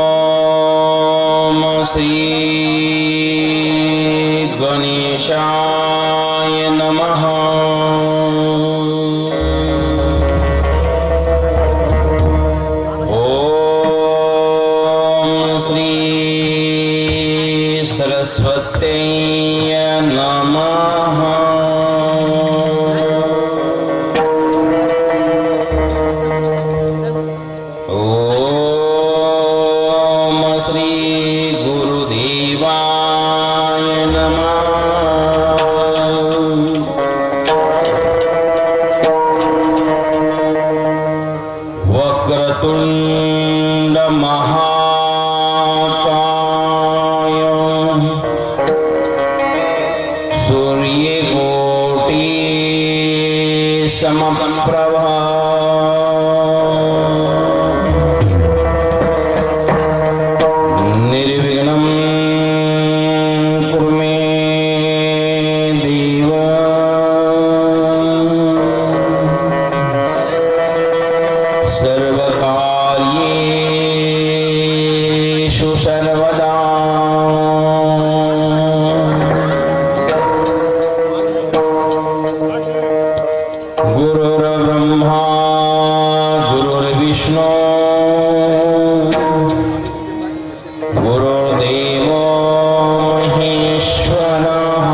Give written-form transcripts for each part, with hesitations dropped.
ओम श्री गणेशाय नमः। ओम श्री सरस्वत्यै नमः। वक्रतुंड महाकाय सूर्यकोटि समप्रभा निर्विघ्नं कुरु मे देव। सर्वकार्येषु सर्वदा गुरुर्ब्रह्मा गुरुर्विष्णु गुरुर्देवो महेश्वरः।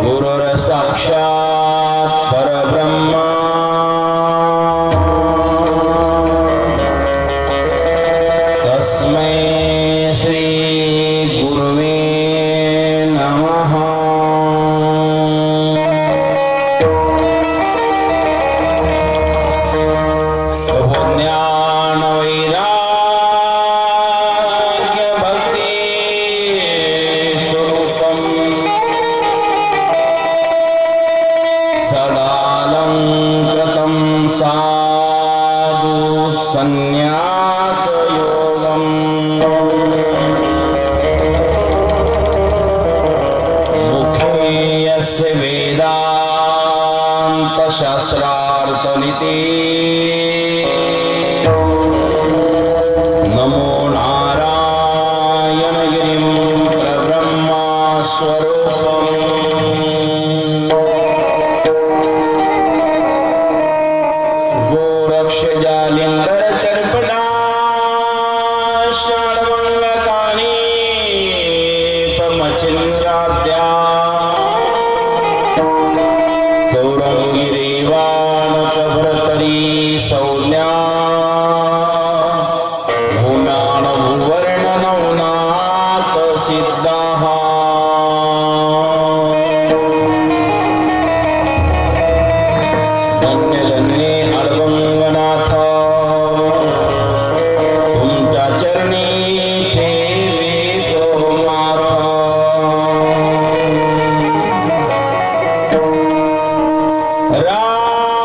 गुरुर्साक्षात् परब्रह्म तस्मै श्री गुरुवे नमः। ज्ञान वैराग्य भक्ति स्वरूपम् सदालंकृतं साधु संन्यास योगम्। मुखे यस्य वेदांत शास्त्रार्थनिति नमो नारायण गिरिं प्रब्रह्मा स्वरूपम्। गोरक्ष जालिंदर चर्पणा षण्मंगकानि पमचिन्द्राद्या चौरंगी रेवाण कभरतरी सौज्ञा भूम्यान भूवर्ण नवनाथ सिद्धाः। धन्य धन्य अडवंगनाथ तुमच्या चरणी ठेवे माथा। राम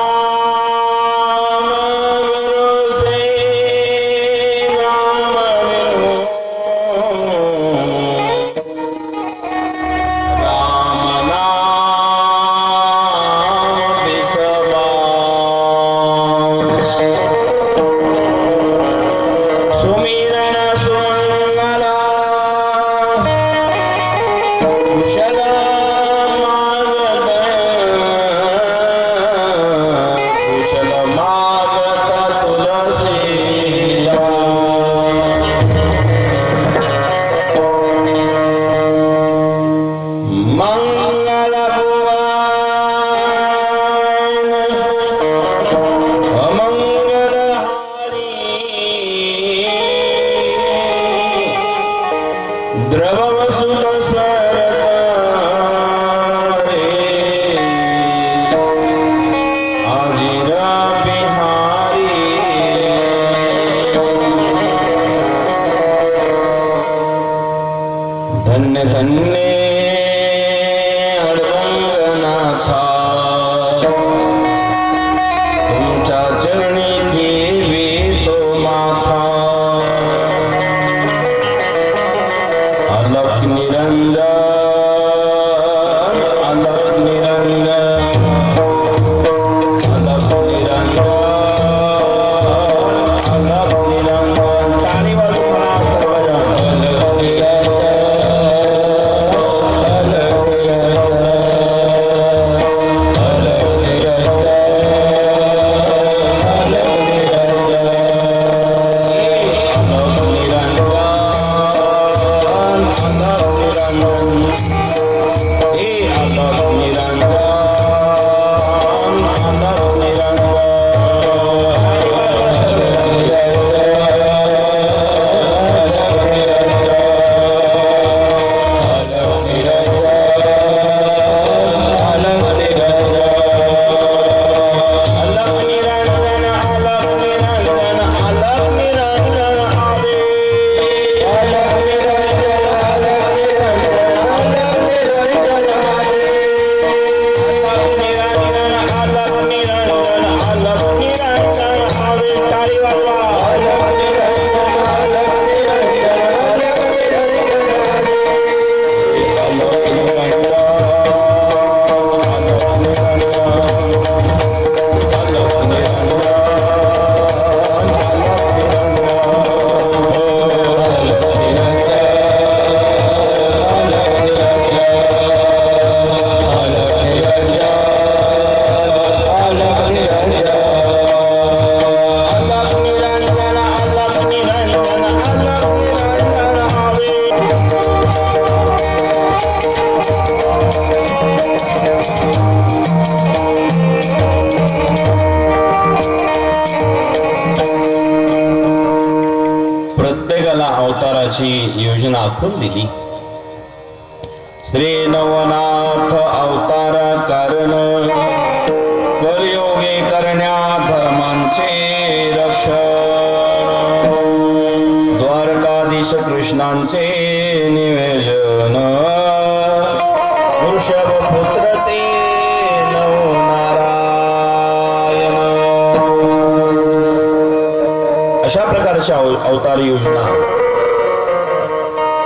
प्रत्येकाला अवताराची योजना आखून दिली. श्री नवनाथ अवतार कारण कलियुगे करण्या धर्मांचे रक्षण. द्वारकाधीश कृष्णांचे निवेदन वृषभपुत्र ते नवनारायण. अशा प्रकारच्या अवतार योजना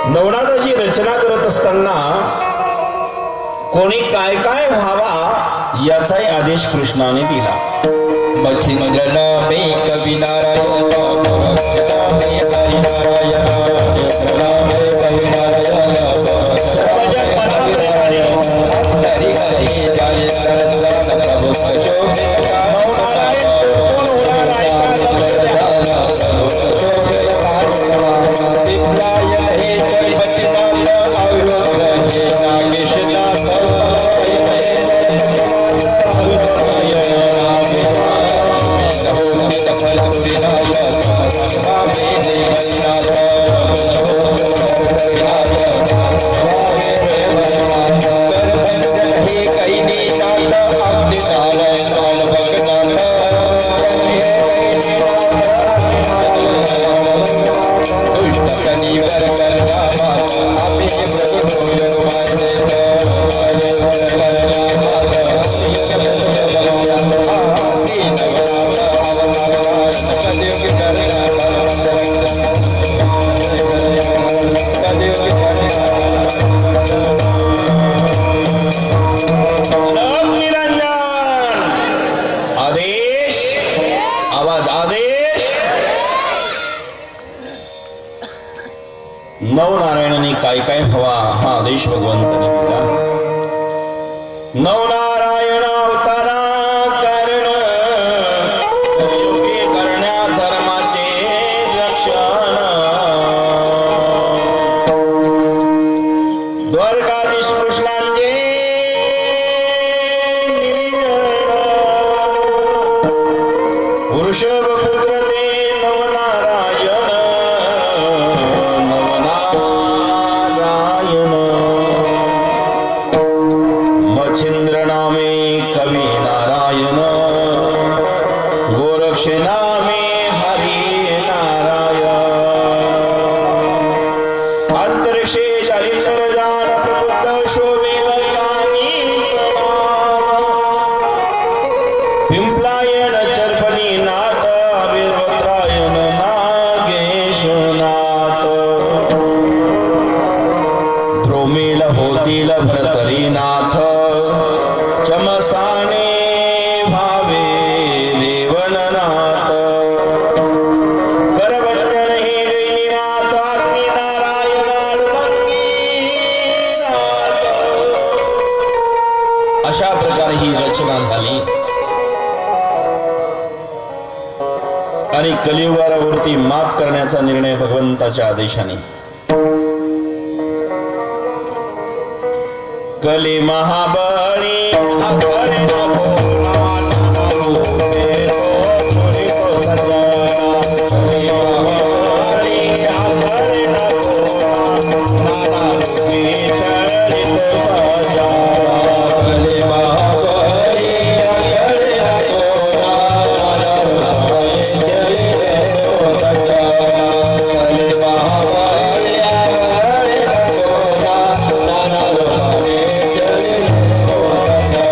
नवनाथाची रचना करत असताना कोणी काय काय व्हावा याचाही आदेश कृष्णाने दिला. मच्छिंद्रन मे कवी नारायण रक्षणा मे हरि नारायण चेतना मे कवी नारायण सर्व जग मनाप्रमाणे हरि हरि जय सरस्वती प्रभु शोभे नवनारायण कोण होणार आहे का लक्ष द्या. विप्लाय हे जगपतिनाथ अवरोध हे नागेशनाथ नवनारायणाने काय काय हवा हा आदेश भगवंताने दिला. नवनारायण अवतारा कारण कलियुगे करण्या धर्माचे रक्षण. द्वारकाधीश कृष्णांचे वृषभपुत्र ते नवनारायण. मच्छिंद्र नामे कवी नारायण गोरक्ष नामे हरि नारायण. अंतरिक्षे चालीसर जान प्रबुद्ध शोभे लतानी पिंपलायन चर्पणी नाथ अभिर्वत्रायण नागेशनाथ. द्रोमेल होतील भरतरीनाथ चमसाने भावे देवननाथ. करबंधन हे गैनीनाथ अग्नी नारायण अडबंगीनाथ. अशा प्रकारे ही रचना झाली आणि कलियुगावरती मात करण्याचा निर्णय भगवंताच्या आदेशाने. कली महाबळी आघारे नको नाना रूपे तो पुरी तो सजना. कली महाबळी आघारे नको नाना रूपे चरित सजा. कली महाबळी आघारे नको नाना रूपे चरित सजा. कली महाबळी आघारे नको नाना रूपे चरित सजा.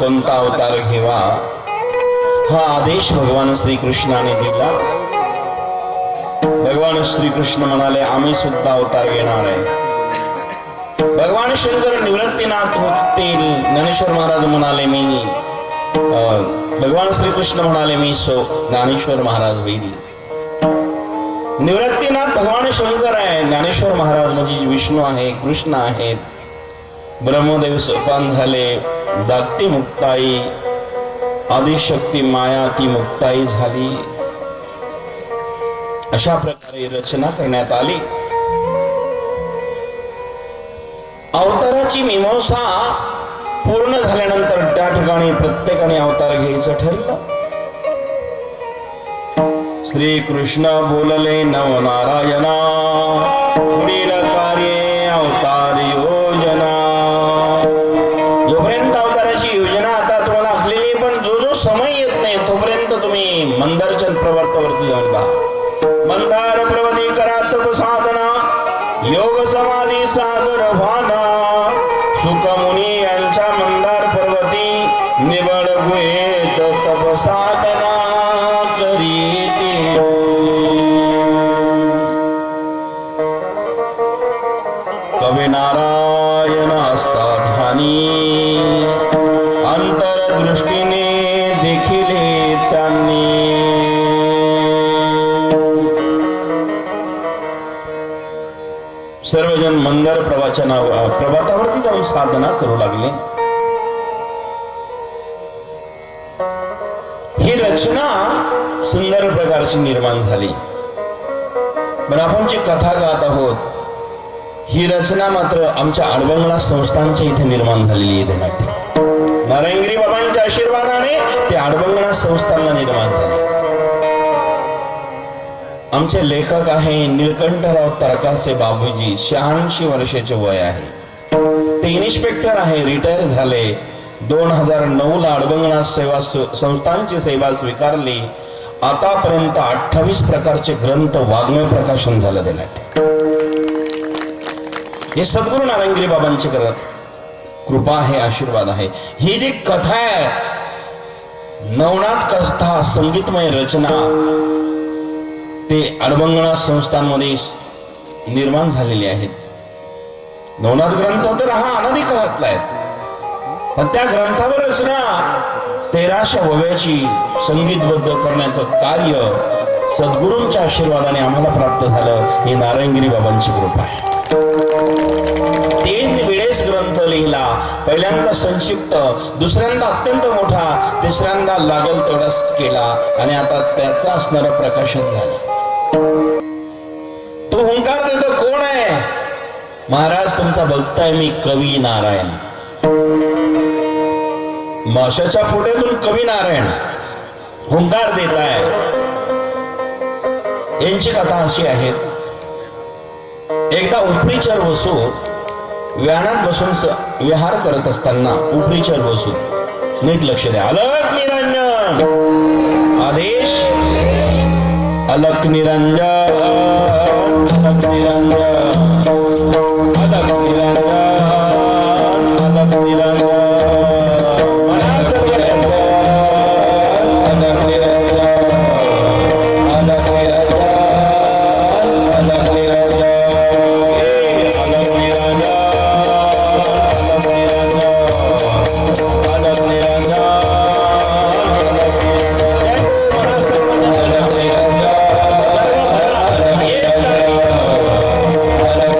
कोणता अवतार घेवा हा आदेश भगवान श्रीकृष्णाने दिला. भगवान श्रीकृष्ण म्हणाले आम्ही सुद्धा अवतार घेणार आहे. भगवान शंकर निवृत्तीनाथ होतील. ज्ञानेश्वर महाराज म्हणाले मी भगवान श्रीकृष्ण म्हणाले मी ज्ञानेश्वर महाराज होईल. निवृत्तीनाथ भगवान शंकर आहे. ज्ञानेश्वर महाराज म्हणजे विष्णू आहे, कृष्ण आहेत. ब्रह्मदेव सोपान झाले, धाकटी मुक्ताई आदिशक्ती माया ती मुक्ताई झाली. अशा प्रकारे रचना करण्यात आली. अवताराची मीमांसा पूर्ण झाल्यानंतर त्या ठिकाणी प्रत्येकाने अवतार घ्यायचं ठरलं. श्रीकृष्ण बोलले नवनारायणा पुढील कार्ये अवतार योजना. जोपर्यंत अवताराची योजना आता तुम्हाला आखलेली, पण जो जो समय येत नाही तोपर्यंत तुम्ही मंदारचंद पर्वतावरती जाऊन पहा. मंदार पर्वती करा तप साधना, योग समाधी सागर भाना. सुखमुनी यांच्या मंदार पर्वती निवड गुहेत तप साधना करीती. कवी नारायण असताधानी अंतरदृष्टीने देखिले त्यांनी. सर्वजन मंदार पर्वतावरती जाऊन साधना करू लागले. ही रचना सुंदर प्रकारची निर्माण झाली. पण आपण जी कथा गात आहोत ही रचना मात्र आमच्या आडबंगला संस्थांच्या इथे निर्माण झालेली आहे. ध्यानात नारायणगिरी बाबांच्या आशीर्वादाने ते आडबंगला संस्थांना निर्माण झाले. आमचे लेखक आहे निळकंठराव तरकासे बाबूजी. 86 वर्षाचे वय आहे. ते इन्स्पेक्टर आहे, रिटायर झाले. 2009 ला अडबंगला सेवा संस्थांची सेवा स्वीकारली. आतापर्यंत 28 प्रकारचे ग्रंथ वाङ्मय प्रकाशन झालं देण्यात. हे सद्गुरू नारायणगिरी बाबांची कृपा आहे, आशीर्वाद आहे. ही जी कथा आहे नवनाथ कथा संगीतमय रचना ते अडबंगला संस्थांमध्ये निर्माण झालेली आहेत. नवनाथ ग्रंथ तर हा अनादी काळातला आहे, पण त्या ग्रंथावर रचना 1300 वव्याची संगीतबद्ध करण्याचं कार्य सद्गुरूंच्या आशीर्वादाने आम्हाला प्राप्त झालं. ही नारायणगिरी बाबांची कृपा आहे. 3 वेळेस ग्रंथ लिहिला. पहिल्यांदा संक्षिप्त, दुसऱ्यांदा अत्यंत मोठा, तिसऱ्यांदा लागल तेवढाच केला आणि आता त्याचा असणारं प्रकाशन झालं. तो हुंकार देतो कोण आहे? महाराज तुमचा भक्त आहे मी, कवी नारायण. माशाच्या पोट्यातून कवी नारायण हुंकार देत आहे. यांची कथा अशी आहे. एकदा उपरीचर वसू व्यानात बसून विहार करत असताना उपरीचर वसू, नीट लक्ष द्या, अलक निरंजन आदेश, अलक निरंजन, अलक निरंजन, अलक निरंजन, अलक निरंजन.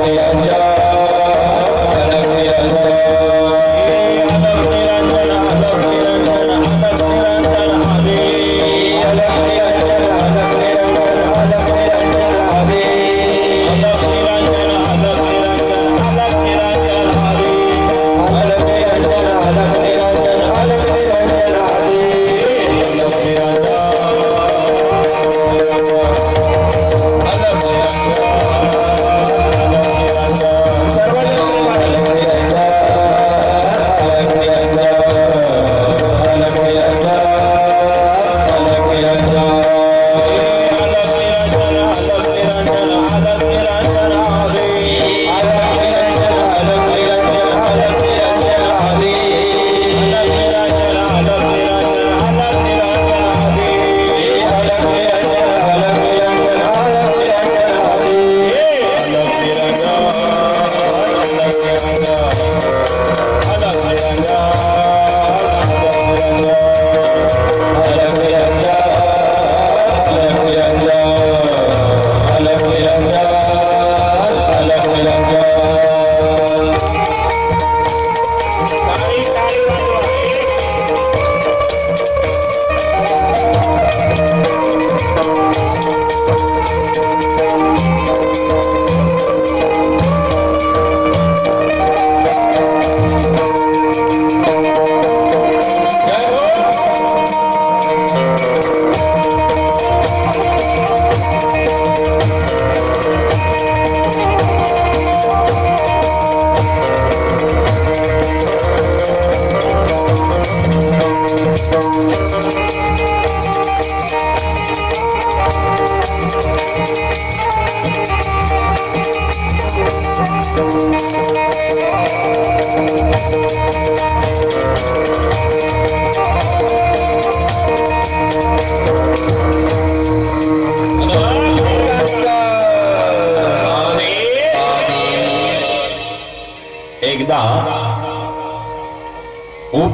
Yeah.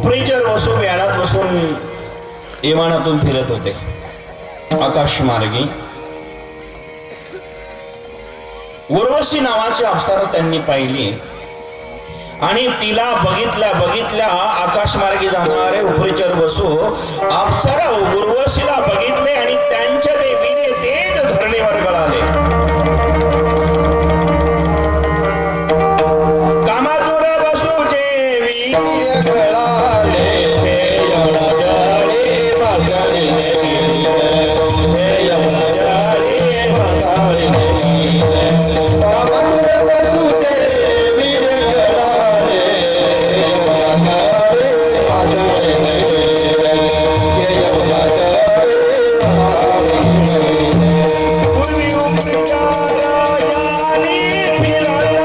उपरेचर वसू व्याळात बसून विमानातून फिरत होते आकाशमार्गी. उर्वशी नावाची अप्सरा त्यांनी पाहिली आणि तिला बघितल्या बघितल्या आकाशमार्गी जाणारे उपरेचर वसू अप्सरा उर्वशीला बघितले आणि त्यांच्या देवीने तेज धरणीवर गळाले. कामातुर वसूचे वीर गळाले ते यमुना जळी मासळीने गिळीत. हे यमुना जळी मासळीने गिळीत. कामातुर वसूचे वीर गळाले ते यमुना जळी मासळीने गिळीत. हे यमुना जळी मासळीने गिळीत. पूर्वी उपचारा यानी फिरला.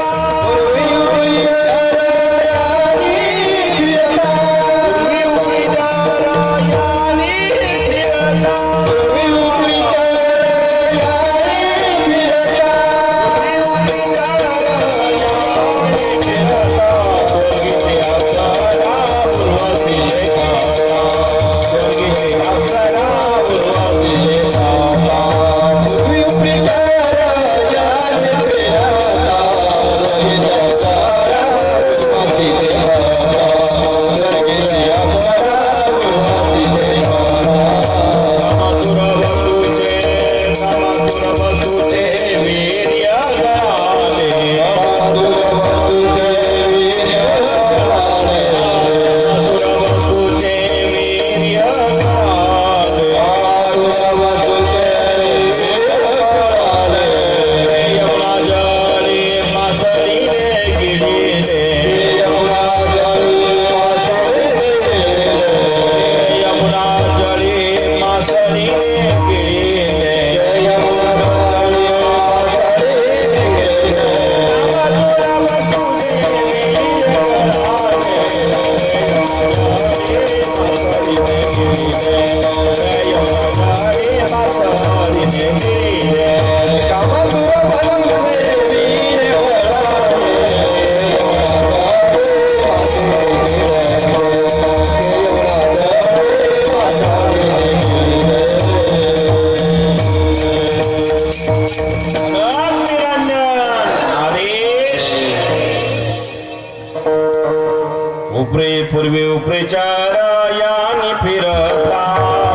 पूर्वी पूर्वी उपचारा यानी फिरता.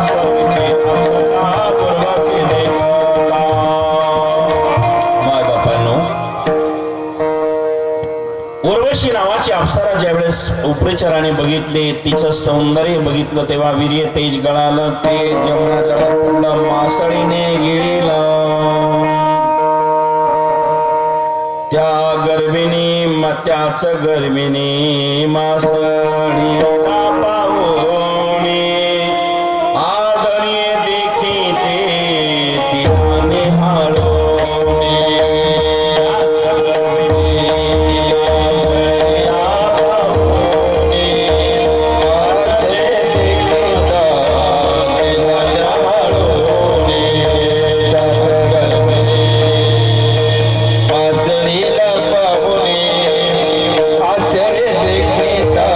स्वर्गीचे अप्सरा पूर्वसी देखता. माय बापांनो, उर्वशी नावाची अप्सरा ज्यावेळेस उपरेचराने बघितले, तिचं सौंदर्य बघितलं, तेव्हा वीर्य तेज गळालं. ते यमुना जळात पडलं, मासळीने गिळलं. त्या गर्भिणी त्याच गर्भिणी मासळी पावणे आदरी देखी ते तिने आळोणे. आचरे देखता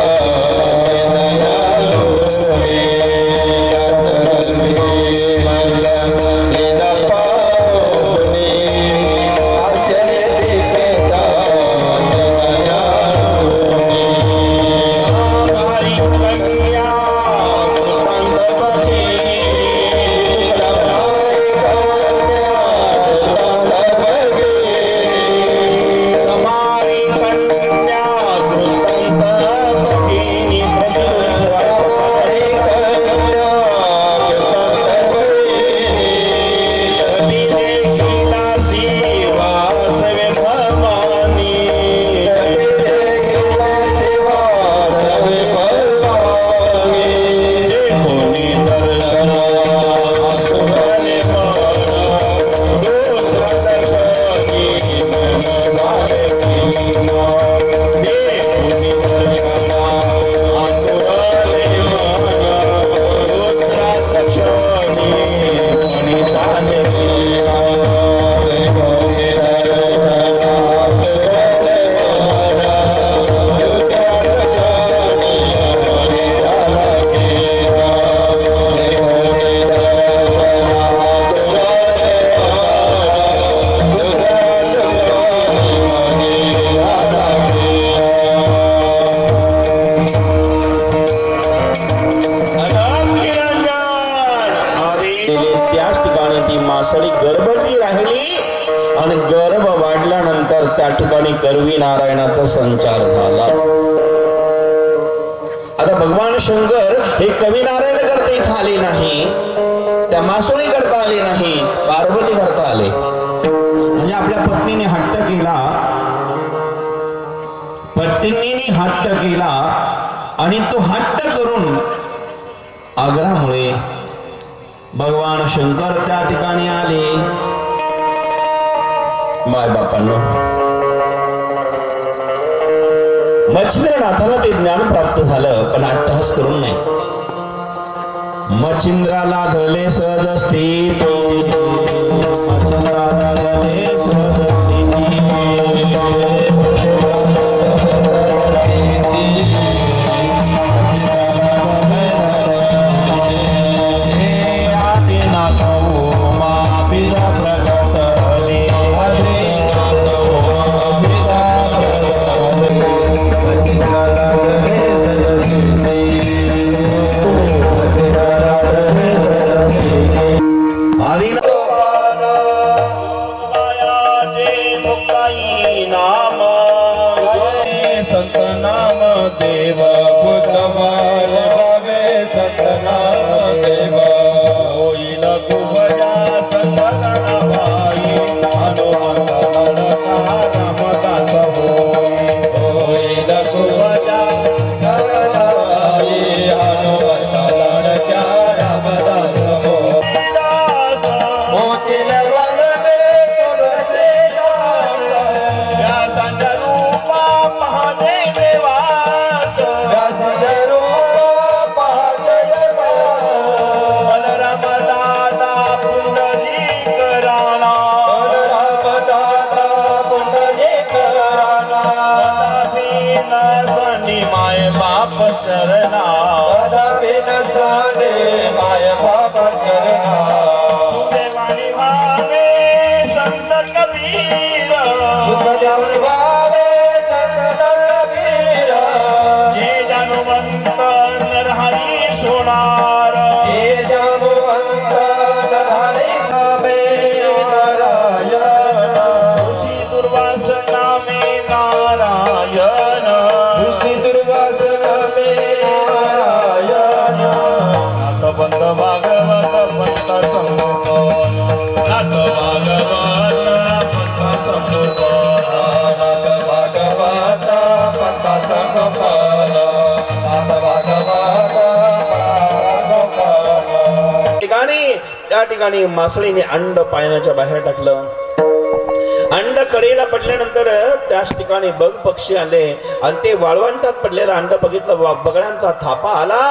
मासळी गर्भवती राहिली आणि गर्भ वाढल्यानंतर त्या ठिकाणी करवी नारायणाचा संचार झाला. आता भगवान शंकर हे कवी नारायण करता इथं आले नाही, त्या मासोळी करता आले नाही, पार्वती करता आले. म्हणजे आपल्या पत्नीने हट्ट केला, पत्नीने हट्ट केला आणि तो हट्ट करून आग्रहामुळे भगवान शंकर त्या ठिकाणी आले. माय बापांनो, मच्छिंद्रनाथाला ते ज्ञान प्राप्त झालं, पण अट्टहास करून नाही. मच्छिंद्राला धले सहज स्थिती, मच्छिंद्राला धले सहज स्थिती, आदिनाथ उमा बिरा प्रगटले, आदिनाथ उमा बिरा संत नाम देव बुद्धवार भावे संत नाम देव होईल कुवया संत गणभाई हनुमंत लडका रामदास होईल कुवया गणभाई हनुमंत लडक्या रामदास मोतील वरदे तुलसी व्यासांच्या रूपा माय बाप चरणा बिन साने माय बाप चरणा सुदेवानी भावे संत कबीर सुदेवानी भावे संत कबीर जे जानुवंत नरहरी सोनार जे जानुवंत नरहरी साबे नारायण ऋषी दुर्वास नामे नारायण पंत भागवत पंत संभूत नाथ भागवत पंत संभूत नाथ भागवत पंत संभूत नाथ भागवत त्या ठिकाणी मासळीने अंड पाण्याच्या बाहेर टाकलं. अंड कडेला पडल्यानंतर त्याच ठिकाणी बग पक्षी आले आणि ते वाळवंटात पडलेलं अंड बघितलं. बगड्यांचा थापा आला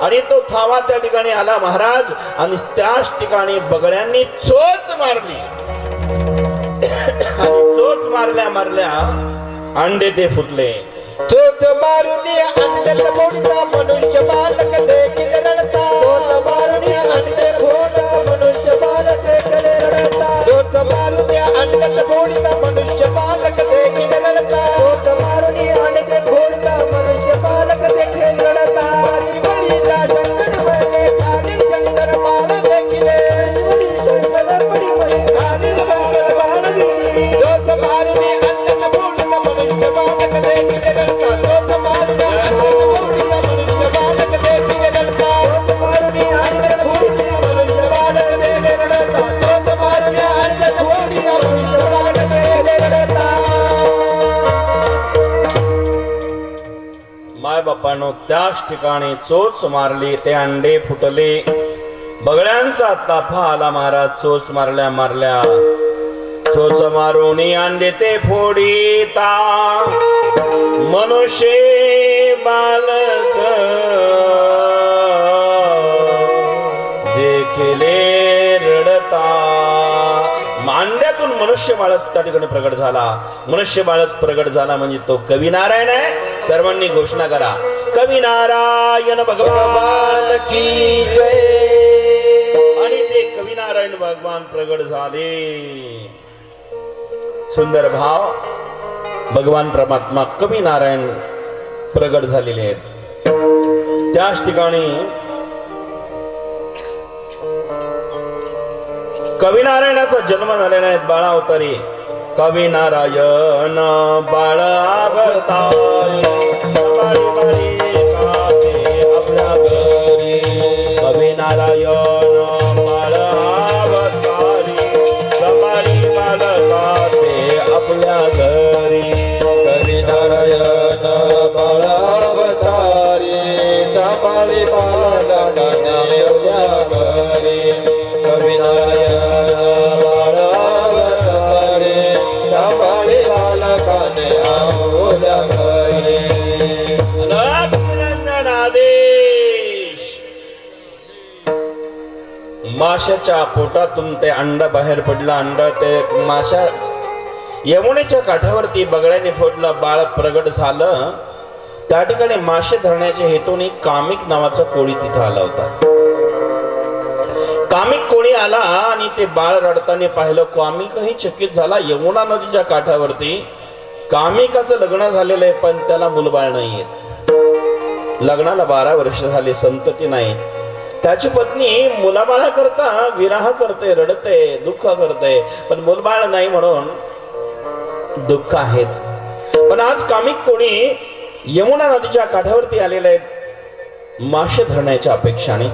आणि तो थावा त्या ठिकाणी आला महाराज, आणि त्याच ठिकाणी बगड्यांनी चोच मारली. चोच मारल्या अंडे ते फुटले. चोच मारून अंड्यात फोडता मनुष्य बालक देखील रडता. चोच मारून अंड्यात फोडता मनुष्य बालक देखील रडता. चोच मारून अंड्यात फोडता मनुष्य बालक देखील रडता. चोच मारून अंड्यात फोडता मनुष्य बालक देखील रडता. बळीला शंकर म्हणे खालील शंकर बाळ देखील शंकर पडी म्हणे खालील शंकर बाळ गेली. चोच मारून अंड्यात फोडता मनुष्य बालक देखील रडता. चोच मारून अंड्यात फोडता मनुष्य बालक देखील रडता. चोच मारून अंड्यात फोडता मनुष्य बालक देखील रडता. चोच मारून अंड्यात फोडता मनुष्य बालक देखील रडता. माय बापांनो, त्याच ठिकाणी चोच मारली, ते अंडे फुटले. बगड्यांचा ताफा आला महाराज. चोच मारल्या चोच मारून अंडे ते फोडीता मनुष्य बालक देखले रडता. मांड्यातून मनुष्य बाळक त्या ठिकाणी प्रगट झाला. मनुष्य बाळक प्रगट झाला म्हणजे तो कवी नारायण आहे. सर्वांनी घोषणा करा, कवी नारायण भगवान की जय. आणि ते कवी नारायण भगवान प्रगट झाले. सुंदर भाव, भगवान परमात्मा कवी नारायण प्रगट झालेले आहेत. त्याच ठिकाणी कवी नारायणाचा जन्म झालेला आहे बाळा अवतारी. कवी नारायण बाळ अवतारी सवारी बाळी काते आपल्या घरी. कवी नारायण बाळ अवतारी सवारी बाळ काते आपल्या घरी. कवी नारायण बाळ अवतारी सांभाळी बालकाने आपल्या घरी. कवी नारायण बाळ अवतारी सांभाळी बालकाने आपल्या घरी. निरंजनादेश. माशाच्या पोटातून ते अंड बाहेर पडलं. अंड ते माशा यमुनेच्या काठावरती बगड्याने फोडलं. बाळ प्रगट झालं. त्या ठिकाणी मासे धरण्याच्या हेतूने कामिक नावाचा कोळी तिथं आला होता. कामिक कोळी आला आणि ते बाळ रडताना पाहिलं. कामिकही चकित झाला. यमुना नदीच्या काठावरती कामिकाचं लग्न झालेलं आहे, पण त्याला मुलबाळ नाहीये. लग्नाला 12 वर्ष झाले, संतती नाही. त्याची पत्नी मुलाबाळा करता विराह करते, रडते, दुःख करते, पण मुलबाळ नाही म्हणून दुःख आहेत. पण आज कामिक कोणी यमुना नदीच्या काठावरती आलेले आहेत मासे धरण्याच्या अपेक्षाने.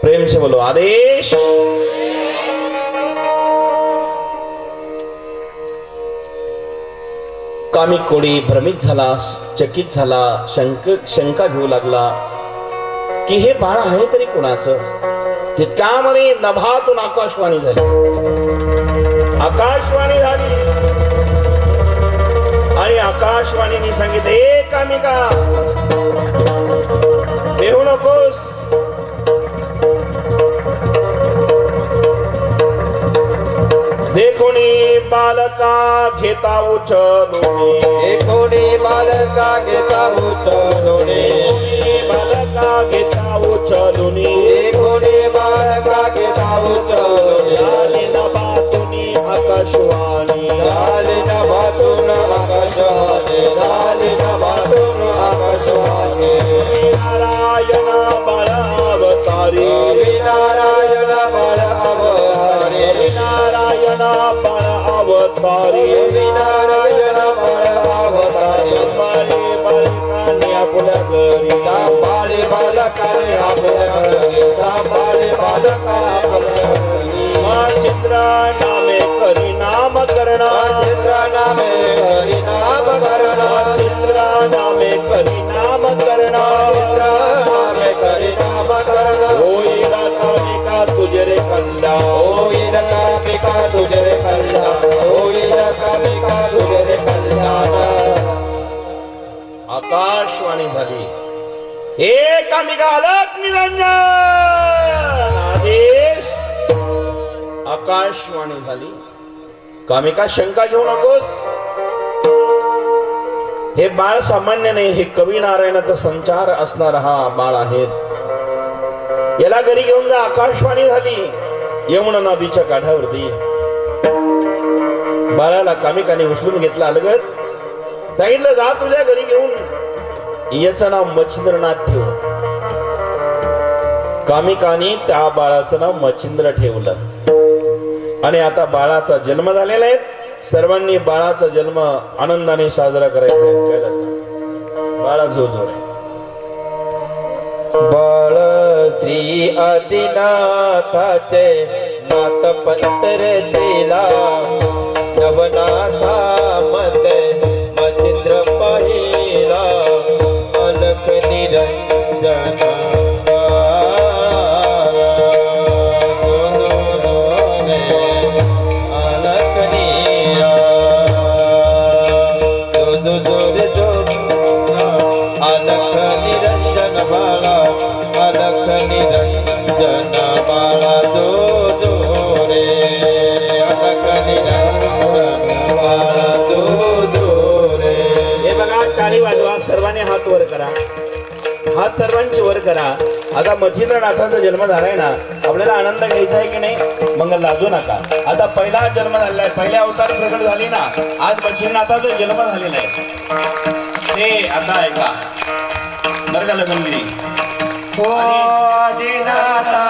प्रेम से बोलो आदेश. कामिक कोळी भ्रमित झाला, चकित झाला, शंका घेऊ लागला की हे बाळ आहे तरी कुणाचं. तितक्यामध्ये नभातून आकाशवाणी झाली. आकाशवाणी झाली आणि आकाशवाणीने सांगितले, ए कामिका देऊ नकोस. देखोनी बालका घेता उचलून. कोणी बालका घेता उचलून. बालका घेता उचलून. कोणी बालका घेता उचलून. आली नभातून आकाशवाणी. आली नभातून आकाशवाणी. आली नभातून आकाशवाणी. नारायण बाळ अवतारी. नारायण बाळ अवतारी. नारायण बाळ अवतारी. नारायण बाळ अवतारी. बाळी बालकाने आपल्या घरी. सांभाळी बालकाने आपल्या घरी. सांभाळी बालकाने आपल्या घरी. चित्र नामे करी नाम करणा. चित्र नामे हरी नाम करणा. चित्र नामे करी नाम करणा. चित्र नामे हरी नाम करणा. होईल कामिका तुझे रे कल्याण. होईल कामिका तुझे रे कल्याण. होईल कामिका तुझे रे कल्याण. आकाशवाणी झाली. हे कामिका अलग निरंजन आदेश. आकाशवाणी झाली. कामिका शंका घेऊ नकोस. हे बाळ सामान्य नाही. हे कवी नारायणाचा संचार असणारा हा बाळ आहे. याला घरी घेऊन जा. आकाशवाणी झाली यमुना नदीच्या काठावरती. बाळाला कामिकाने उचलून घेतला अलगद. सांगितलं, जा तुझ्या घरी घेऊन. याचं नाव मच्छिंद्रनाथ ठेव. कामिकाने त्या बाळाचं नाव मच्छिंद्र ठेवलं. आणि आता बाळाचा जन्म झालेला आहे. सर्वांनी बाळाचा जन्म आनंदाने साजरा करायचा आहे. बाळा जो जोर आहे. बाळ श्री आदिनाथाचे नाथ पंतर दिला. नवनाथा मध्ये मच्छिंद्र पाहिला. अलख निरंजन सर्वांनी हात वर करा. हात सर्वांची वर करा. आता मच्छिंद्रनाथाचा जन्म झालाय ना, आपल्याला आनंद घ्यायचा आहे की नाही? मग लाजू नका. आता पहिला जन्म झालेला आहे, पहिल्या अवतार प्रकट झाली ना. आज मच्छिंद्रनाथाचा जन्म झालेला आहे. ते आता ऐका बरं का लगनगिरी. आदिनाथा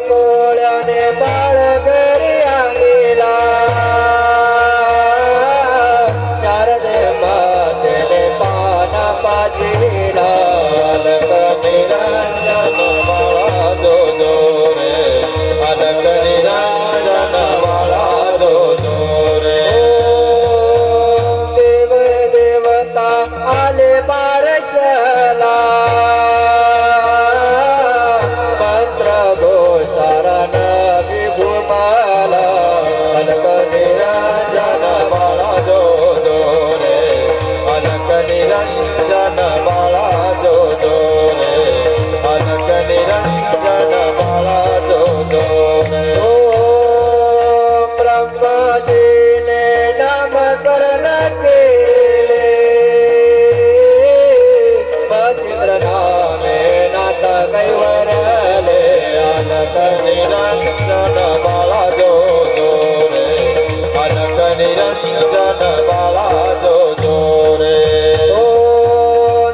कोळ्याने बाळ घरी आणला शारदे मातेने पाना पाजिला अलक निरंजन बाळा जो जो रे अलक निरंजन बाळा जो जो रे देव देवता आले बारसला मंत्र घोषारण विभुमाला अलक निरंजन बाळा जो जो रे अलक निरंजन बाळा जो जो रे अलक निरंजन बाळा जो जो रे ओम ब्रह्माजीने नामकरण केले मच्छिंद्र नामे नाथ कैवरले अलक निरंजन बाळा जो जो रे अलक निरंजन बाळा जो जो रे ओ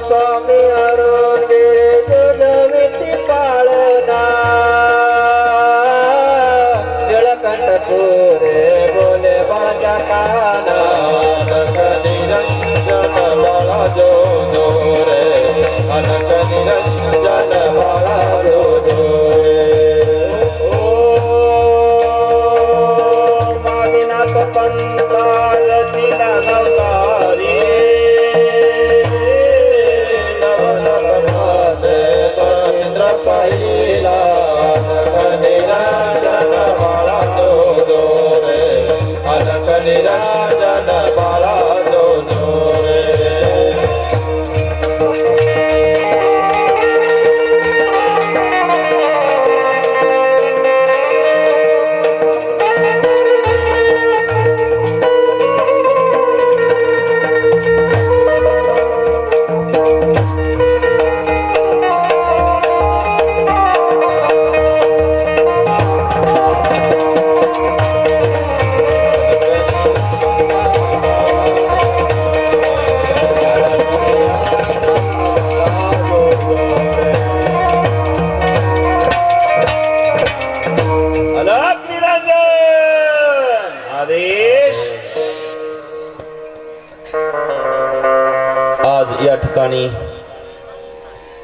स्वामी अरुण गिरी जुजविती पाळना जळकंठ तुरे बोले बाजा काना अलक निरंजन बाळा जो जो रे अलक निरंजन बाळा जो जो रे ओम आदिनाथ पंताल तिला नवतारी नवनवनाथे महेंद्र पहिला अलक निरंजन बाळा जो जो रे अलक निरंजन बाळा जो जो रे अलक निरंजन आदेश आज या ठिकाणी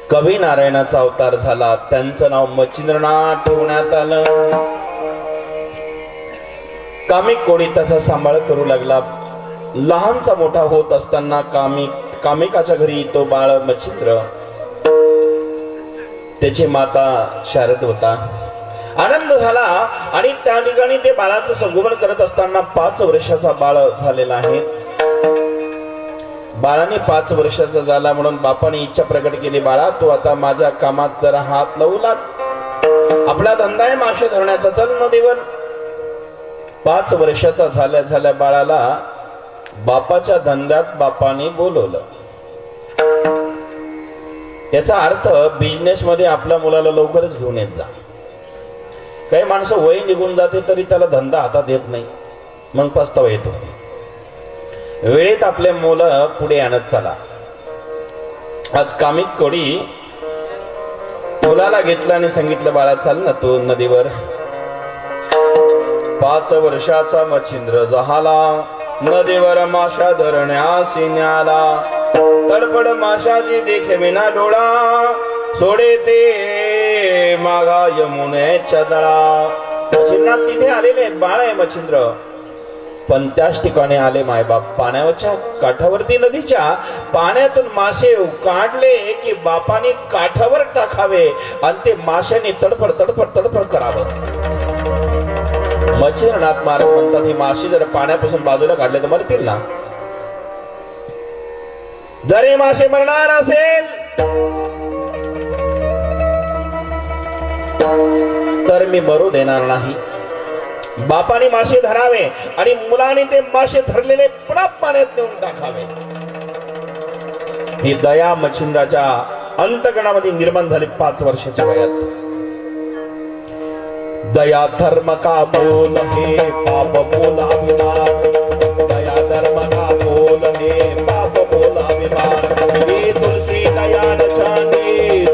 कवी नारायणाचा अवतार झाला त्यांचं नाव मच्छिंद्रनाथ ठेवण्यात आलं कामिक कोणी त्याचा सांभाळ करू लागला लहानचा मोठा होत असताना कामिकाच्या घरी तो बाळ मच्छिंद्र त्याची माता शारद होता आनंद झाला आणि त्या ठिकाणी ते बाळाचं संगोपन करत असताना 5 वर्षाचा बाळ झालेला आहे बाळाने 5 वर्षाचा झाला म्हणून बापाने इच्छा प्रकट केली बाळा तू आता माझ्या कामात जरा हात लावू लाग आपला धंदा आहे मासे धरण्याचा चल नदीवर 5 वर्षाचा झाल्या बाळाला बापाच्या धंद्यात बापाने बोलवलं याचा अर्थ बिझनेस मध्ये आपल्या मुलाला लवकरच घेऊन येत जा काही माणसं वय निघून जाते तरी त्याला धंदा हातात येत नाही मग पस्तावा येतो वेळेत आपले मुलं पुढे आणत चला आज कामिक कोडी मुलाला घेतला आणि सांगितलं बाळा चाल ना तू नदीवर 5 वर्षाचा मच्छिंद्र जहाला नदीवर माशा धरण्यासी न्याला तडफड माशाची देखे विना डोळा सोडे ते मागा यमुनेच्या दळा मच्छिंद्रनाथ तिथे आलेले आहेत बाळ आहे मच्छिंद्र पण त्याच ठिकाणी आले मायबाप पाण्यावरच्या काठावरती नदीच्या पाण्यातून मासे काढले की बापाने काठावर टाकावे आणि ते माशाने तडफड तडफड तडफड करावं मच्छिंद्रनाथ महाराज म्हणतात ही मासे जर पाण्यापासून बाजूला काढले तर मरतील ना जर हे मासे मरणार असेल तर मी मरू देणार नाही बापाने मासे धरावे आणि मुलाने ते मासे धरलेले पुन्हा पाण्यात नेऊन टाकावे ही दया मच्छिंद्राच्या अंतकणामध्ये निर्माण झाली 5 वर्षाच्या वयात दया धर्म का बोल हे पाप बोल अभिमान दया धर्म का बोल हे पाप बोल अभिमान हे तुलसी दयाल चांदी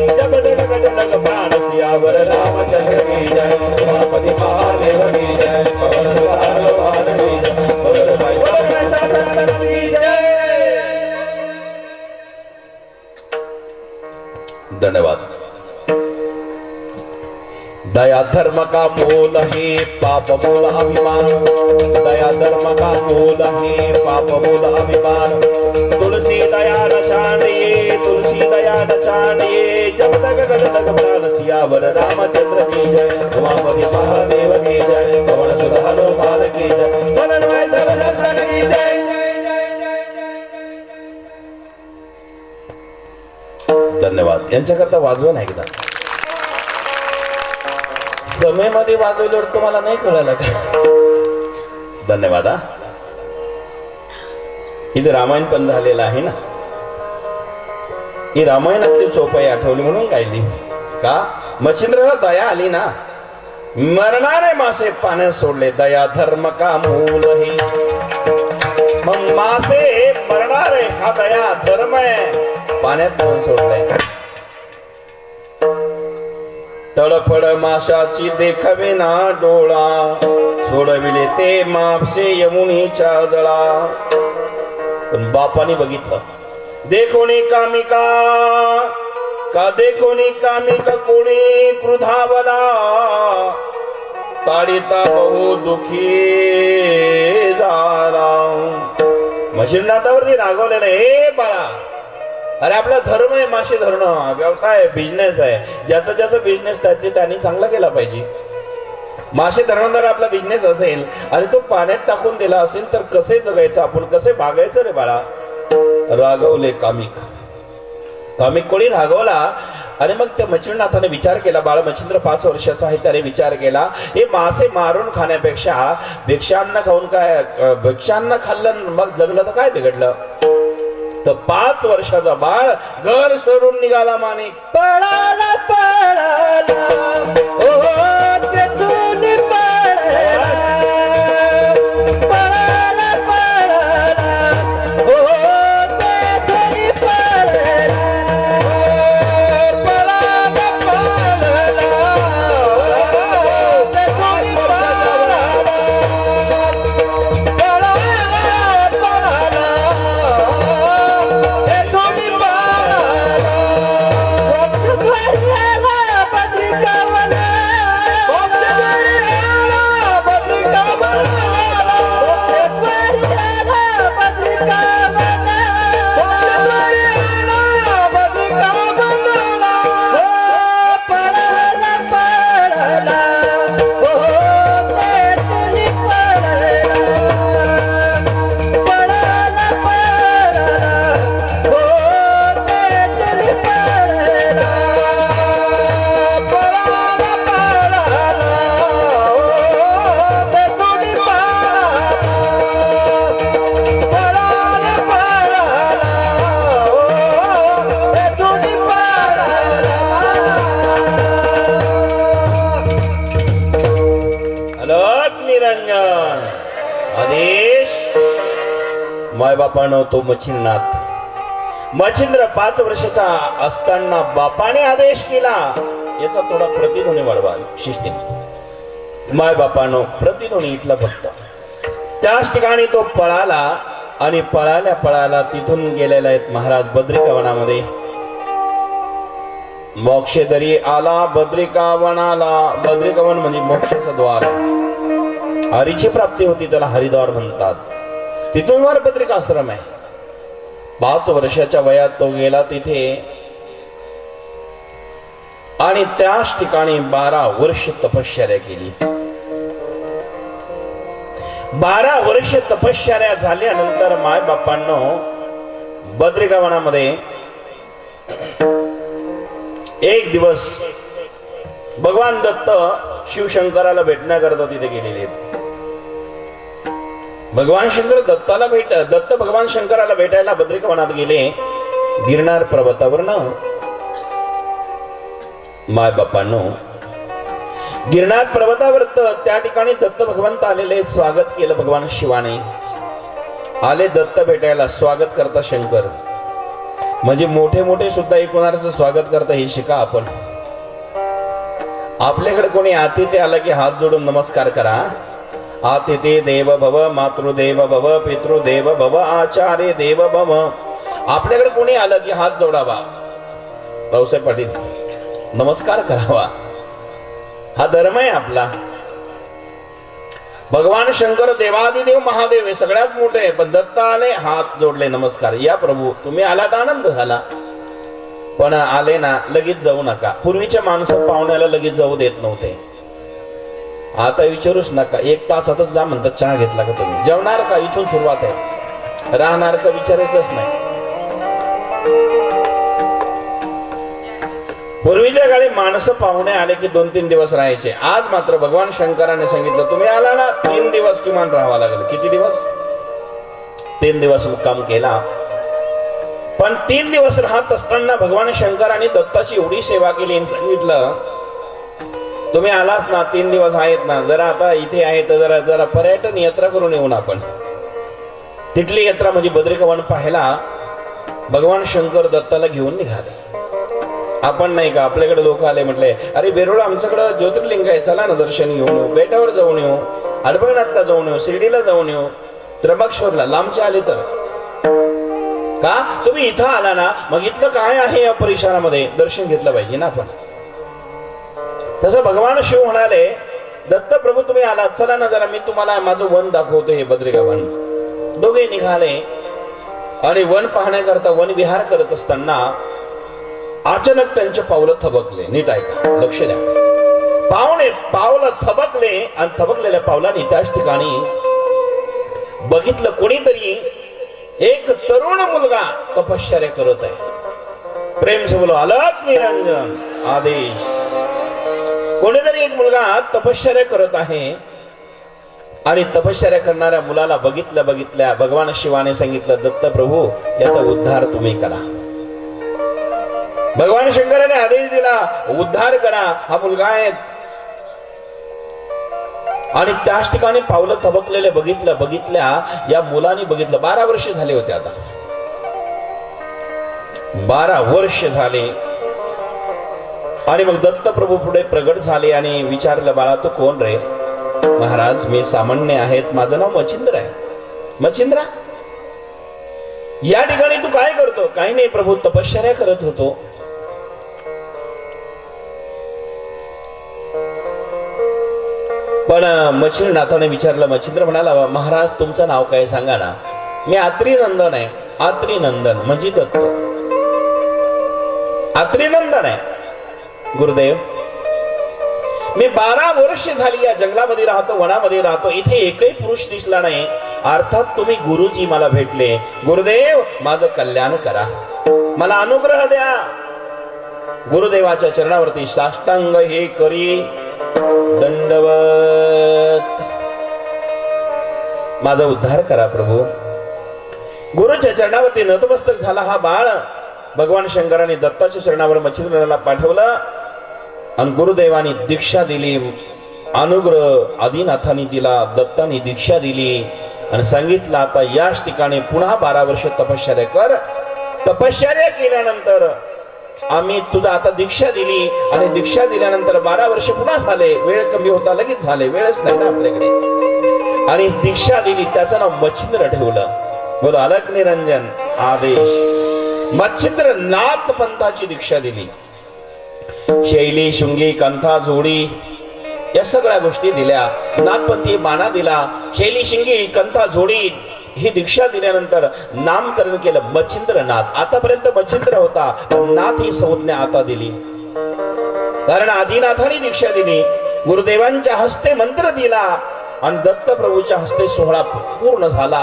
जब गजनक प्राण सियावर रामचंद्र की जय उमापति महादेव की जय पवन सुत हनुमान की जय पवन भाई पवन शासन की जय। धन्यवाद। दया धर्म का मूल है पाप मूल अभिमान, दया धर्म का मूल है पाप मूल अभिमान। तुलसी दया न छाड़िए, तुलसी दया न छाड़िए, जब तक गण तक प्राण सियावर रामचंद्र की जय उमापति महादेव की जय पवन सुत हनुमान की जय पवन भाई सब संतन की जय। धन्यवाद। यांच्याकरता वाजवा नाही एकदा समयमध्ये वाजवल्यावर तुम्हाला नाही कळालं का? धन्यवाद। हा इथे रामायण पण झालेलं आहे ना, ही रामायणातली चौपाई आठवली म्हणून गायली का? मच्छिंद्राला दया आली ना, मरणारे मासे पाण्यात सोडले, दया धर्म का मूल है। मग मासे मरणारे हा दया धर्म आहे, पाण्यात म्हणून सोडलाय। तळफळ माशाची देखावे ना डोळा, सोडविले ते मापसे यमुनीच्या जळा। पण बापाने बघितलं, देखोनी कामिका का देखोनी कामिका कोणी क्रुधावला, ताडिता बहु दुखी झाला। मशिरनाथावरती रागवलेलं, हे बाळा अरे आपला धर्म आहे मासे धरणं, व्यवसाय आहे, बिझनेस आहे, ज्याचा ज्याचा बिझनेस त्याचे त्यांनी चांगला केला पाहिजे। मासे धरणं जर आपला बिझनेस असेल आणि तो पाण्यात टाकून दिला असेल तर कसे जगायचं आपण, कसे भागायचं रे बाळा? रागवले कामिक, कामिक कोणी रागवला। आणि मग त्या मच्छिंद्रनाथाने विचार केला, बाळ मच्छिंद्र 5 वर्षाचा आहे, त्याने विचार केला हे मासे मारून खाण्यापेक्षा भिक्षान्न खाऊन काय, भिक्षान्न खाल्लं मग जगलं तर काय बिघडलं? तर 5 वर्षाचा बाळ घर सोडून निघाला माणिक। पळाला पळाला ओ तेथून पळाला, पळाला पळाला ओ तेथून पळाला, पळाला पळाला तेथून पळाला, मायबापानं तो मच्छिंद्रनाथ, मच्छिंद्र 5 वर्षाचा असताना बापाने आदेश केला याचा थोडा प्रतिध्वनी वाढवा शिस्तीने। मायबापानं प्रतिध्वनी इथला फक्त त्याच ठिकाणी तो पळाला आणि पळाल्या पळाला तिथून गेलेला आहेत महाराज बद्रिका वनामध्ये। मोक्षदरी आला बद्रिका वनाला, बद्रिका वन म्हणजे मोक्षाचं द्वार, हरीची प्राप्ती होती, त्याला हरिद्वार म्हणतात। तिथून वर बद्रिका आश्रम आहे। 5 वर्षाच्या वयात तो गेला तिथे आणि त्याच ठिकाणी 12 वर्ष तपश्चर्या केली। 12 वर्ष तपश्चर्या झाल्यानंतर माय बापांनो बद्रिका वनामध्ये एक दिवस भगवान दत्त शिवशंकराला भेटण्याकरता तिथे गेलेले आहेत। भगवान शंकर दत्त भगवान शंकराला भेटायला बद्रिका वनात गेले। गिरनार पर्वतावरनं माय बापांनो गिरनार पर्वतावर त्या ठिकाणी दत्त भगवंत आलेले, स्वागत केलं भगवान शिवाने। आले दत्त भेटायला, स्वागत करता शंकर, म्हणजे मोठे मोठे सुद्धा एकूणाचं स्वागत करता हे शिका आपण। आपल्याकडे कोणी अतिथी आलं की हात जोडून नमस्कार करा. अतिथी देव भव, मातृदेव भव, पितृदेव भव, आचार्य देव भव. आपल्याकडे कोणी आलं की हात जोडावा. रावसाहेब पाटील, नमस्कार करावा. हा धर्म आहे आपला. भगवान शंकर देवादिदेव महादेव हे सगळ्यात मोठे आहे, पण दत्त आले, हात जोडले, नमस्कार. या प्रभू, तुम्ही आलात आनंद झाला, पण आले ना लगेच जाऊ नका. पूर्वीच्या माणसं पाहुण्याला लगेच जाऊ देत नव्हते. आता विचारूच नका. 1 तासातच जा म्हणतात. चहा घेतला का तुम्ही? जेवणार का? इथून सुरुवात आहे. राहणार का? विचारायचंच नाही. पूर्वीच्या काळी माणसं पाहुणे आले की 2-3 दिवस राहायचे. आज मात्र भगवान शंकराने सांगितलं, तुम्ही आला ना 3 दिवस किमान राहावा लागेल. किती दिवस? 3 दिवस मुक्काम केला. पण 3 दिवस राहत असताना भगवान शंकराने दत्ताची एवढी सेवा केली आणि सांगितलं, तुम्ही आलात ना 3 दिवस आहेत ना, जरा आता इथे आहे तर जरा जरा पर्यटन यात्रा करून येऊन आपण. तिथली यात्रा म्हणजे बद्रिकावन पाहायला भगवान शंकर दत्ताला घेऊन निघाले. आपण नाही का, आपल्याकडे लोक आले, म्हटले अरे बेरोळ आमच्याकडे ज्योतिर्लिंग आहे, चला ना दर्शन घेऊन येऊ, बेटावर जाऊन येऊ, अडबळनाथला जाऊन येऊ, शिर्डीला जाऊन येऊ, त्र्यंबकेश्वरला. लांबचे आले तर का? तुम्ही इथं आला ना, मग इथलं काय आहे या परिसरामध्ये दर्शन घेतलं पाहिजे ना आपण. तसं भगवान शिव म्हणाले, दत्त प्रभू तुम्ही आलात, चला ना जरा मी तुम्हाला माझं वन दाखवतो, हे बद्रिकावन. दोघे निघाले आणि वन पाहण्याकरता वन विहार करत असताना अचानक त्यांचे पावलं थबकले. नीट ऐका, लक्ष द्या. पावलं थबकले आणि थबकलेल्या पावलांनी त्याच ठिकाणी बघितलं, कोणीतरी एक तरुण मुलगा तपश्चर्या करत आहे. प्रेम से बोलो, अलग निरंजन आदेश. कोणीतरी एक मुलगा तपश्चर्या करत आहे आणि तपश्चर्या करणाऱ्या मुलाला बघितल्या भगवान शिवाने सांगितलं, दत्त प्रभू याचा उद्धार तुम्ही करा. भगवान शंकराने आदेश दिला, उद्धार करा, हा मुलगा आहे. आणि त्याच ठिकाणी पावलं थबकलेले बघितल्या या मुलाने बघितलं. 12 वर्ष झाले होते. आता 12 वर्ष झाले. आणि मग दत्त प्रभू पुढे प्रगट झाले आणि विचारलं, बाळा तू कोण रे? महाराज मी सामान्य आहेत, माझं नाव मच्छिंद्र आहे. मच्छिंद्रा, या ठिकाणी तू काय करतो? काही नाही प्रभू, तपश्चर्या करत होतो. पण मच्छिंद्रनाथाने विचारलं. मच्छिंद्र म्हणाला, महाराज तुमचं नाव काय सांगा ना. मी आत्रीनंदन आहे. आत्रीनंदन म्हणजे दत्त. आत्रीनंदन आहे. गुरुदेव, मी 12 वर्ष झाली या जंगलामध्ये राहतो, वनामध्ये राहतो, इथे एकही पुरुष दिसला नाही. अर्थात तुम्ही गुरुजी मला भेटले. गुरुदेव माझं कल्याण करा, मला अनुग्रह द्या. गुरुदेवाच्या चरणावरती साष्टांग हे करी दंडवत. माझा उद्धार करा प्रभू. गुरुच्या चरणावरती नतमस्तक झाला हा बाळ. भगवान शंकराने दत्ताच्या चरणावर मच्छिंद्राला पाठवलं आणि गुरुदेवानी दीक्षा दिली. अनुग्रह आदिनाथांनी दिला, दत्तानी दीक्षा दिली आणि सांगितलं, आता याच ठिकाणी पुन्हा 12 वर्ष तपश्चर्या कर. तपश्चर्या केल्यानंतर आम्ही तुझा आता दीक्षा दिली आणि दीक्षा दिल्यानंतर 12 वर्ष पुन्हा झाले. वेळ कमी होता, लगेच झाले, वेळच नाही ना आपल्याकडे. आणि दीक्षा दिली, त्याचं नाव मच्छिंद्र ठेवलं. बोलो अलक निरंजन आदेश. मच्छिंद्र नाथ पंथाची दीक्षा दिली. शैली, शुंगी, कंथा, जोडी या सगळ्या गोष्टी दिल्या. नाथपंथी माना दिला. शैली, शिंगी, कंथा, जोडी ही दीक्षा दिल्यानंतर नामकरण केलं मच्छिंद्रनाथ. आतापर्यंत मच्छिंद्र होता, नाथ ही संज्ञा आता दिली. कारण आदिनाथांनी दीक्षा दिली, गुरुदेवांच्या हस्ते मंत्र दिला आणि दत्त प्रभूच्या हस्ते सोहळा पूर्ण झाला.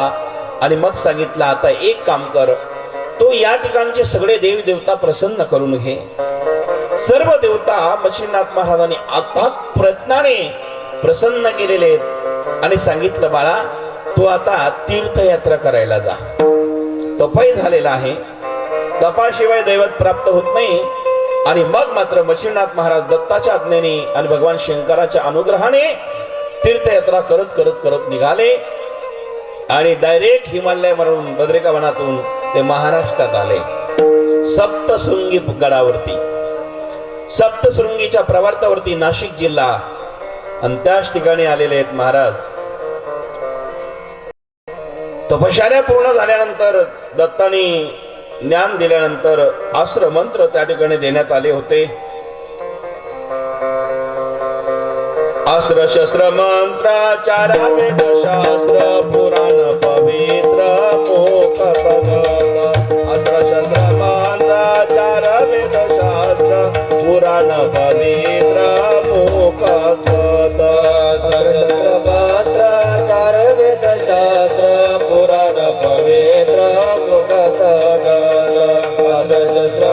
आणि मग सांगितलं, आता एक काम कर, तो या ठिकाणचे सगळे देवी देवता प्रसन्न करून घे. सर्व देवता मच्छिंद्रनाथ महाराजांनी अथक प्रयत्नाने प्रसन्न केलेले आहेत आणि सांगितलं, बाळा तू आता तीर्थयात्रा करायला जा. तपही झालेला आहे, तपाशिवाय दैवत प्राप्त होत नाही. आणि मग मात्र मच्छिंद्रनाथ महाराज दत्ताच्या आज्ञेने आणि भगवान शंकराच्या अनुग्रहाने तीर्थयात्रा करत करत करत निघाले आणि डायरेक्ट हिमालय म्हणून बद्रिकावनातून ते महाराष्ट्रात आले. सप्तशृंगी गडावरती सप्तशृंगीच्या प्रवार्तावरती नाशिक जिल्हा आणि त्याच ठिकाणी आलेले आहेत महाराज. तपश्चर्या पूर्ण झाल्यानंतर दत्तानी ज्ञान दिल्यानंतर अस्त्र मंत्र त्या ठिकाणी देण्यात आले होते. अस्त्र शस्त्र मंत्राचार वेद शास्त्र पुराण पवित्र मोक्ष पद. अस्त्र शस्त्र मंत्राचार वेद शास्त्र पुराण पवित्र मोक्ष पद. अस्त्र शस्त्र मंत्राचार वेद शास्त्र पुराण पवित्र मुक्त अस्त्र शस्त्र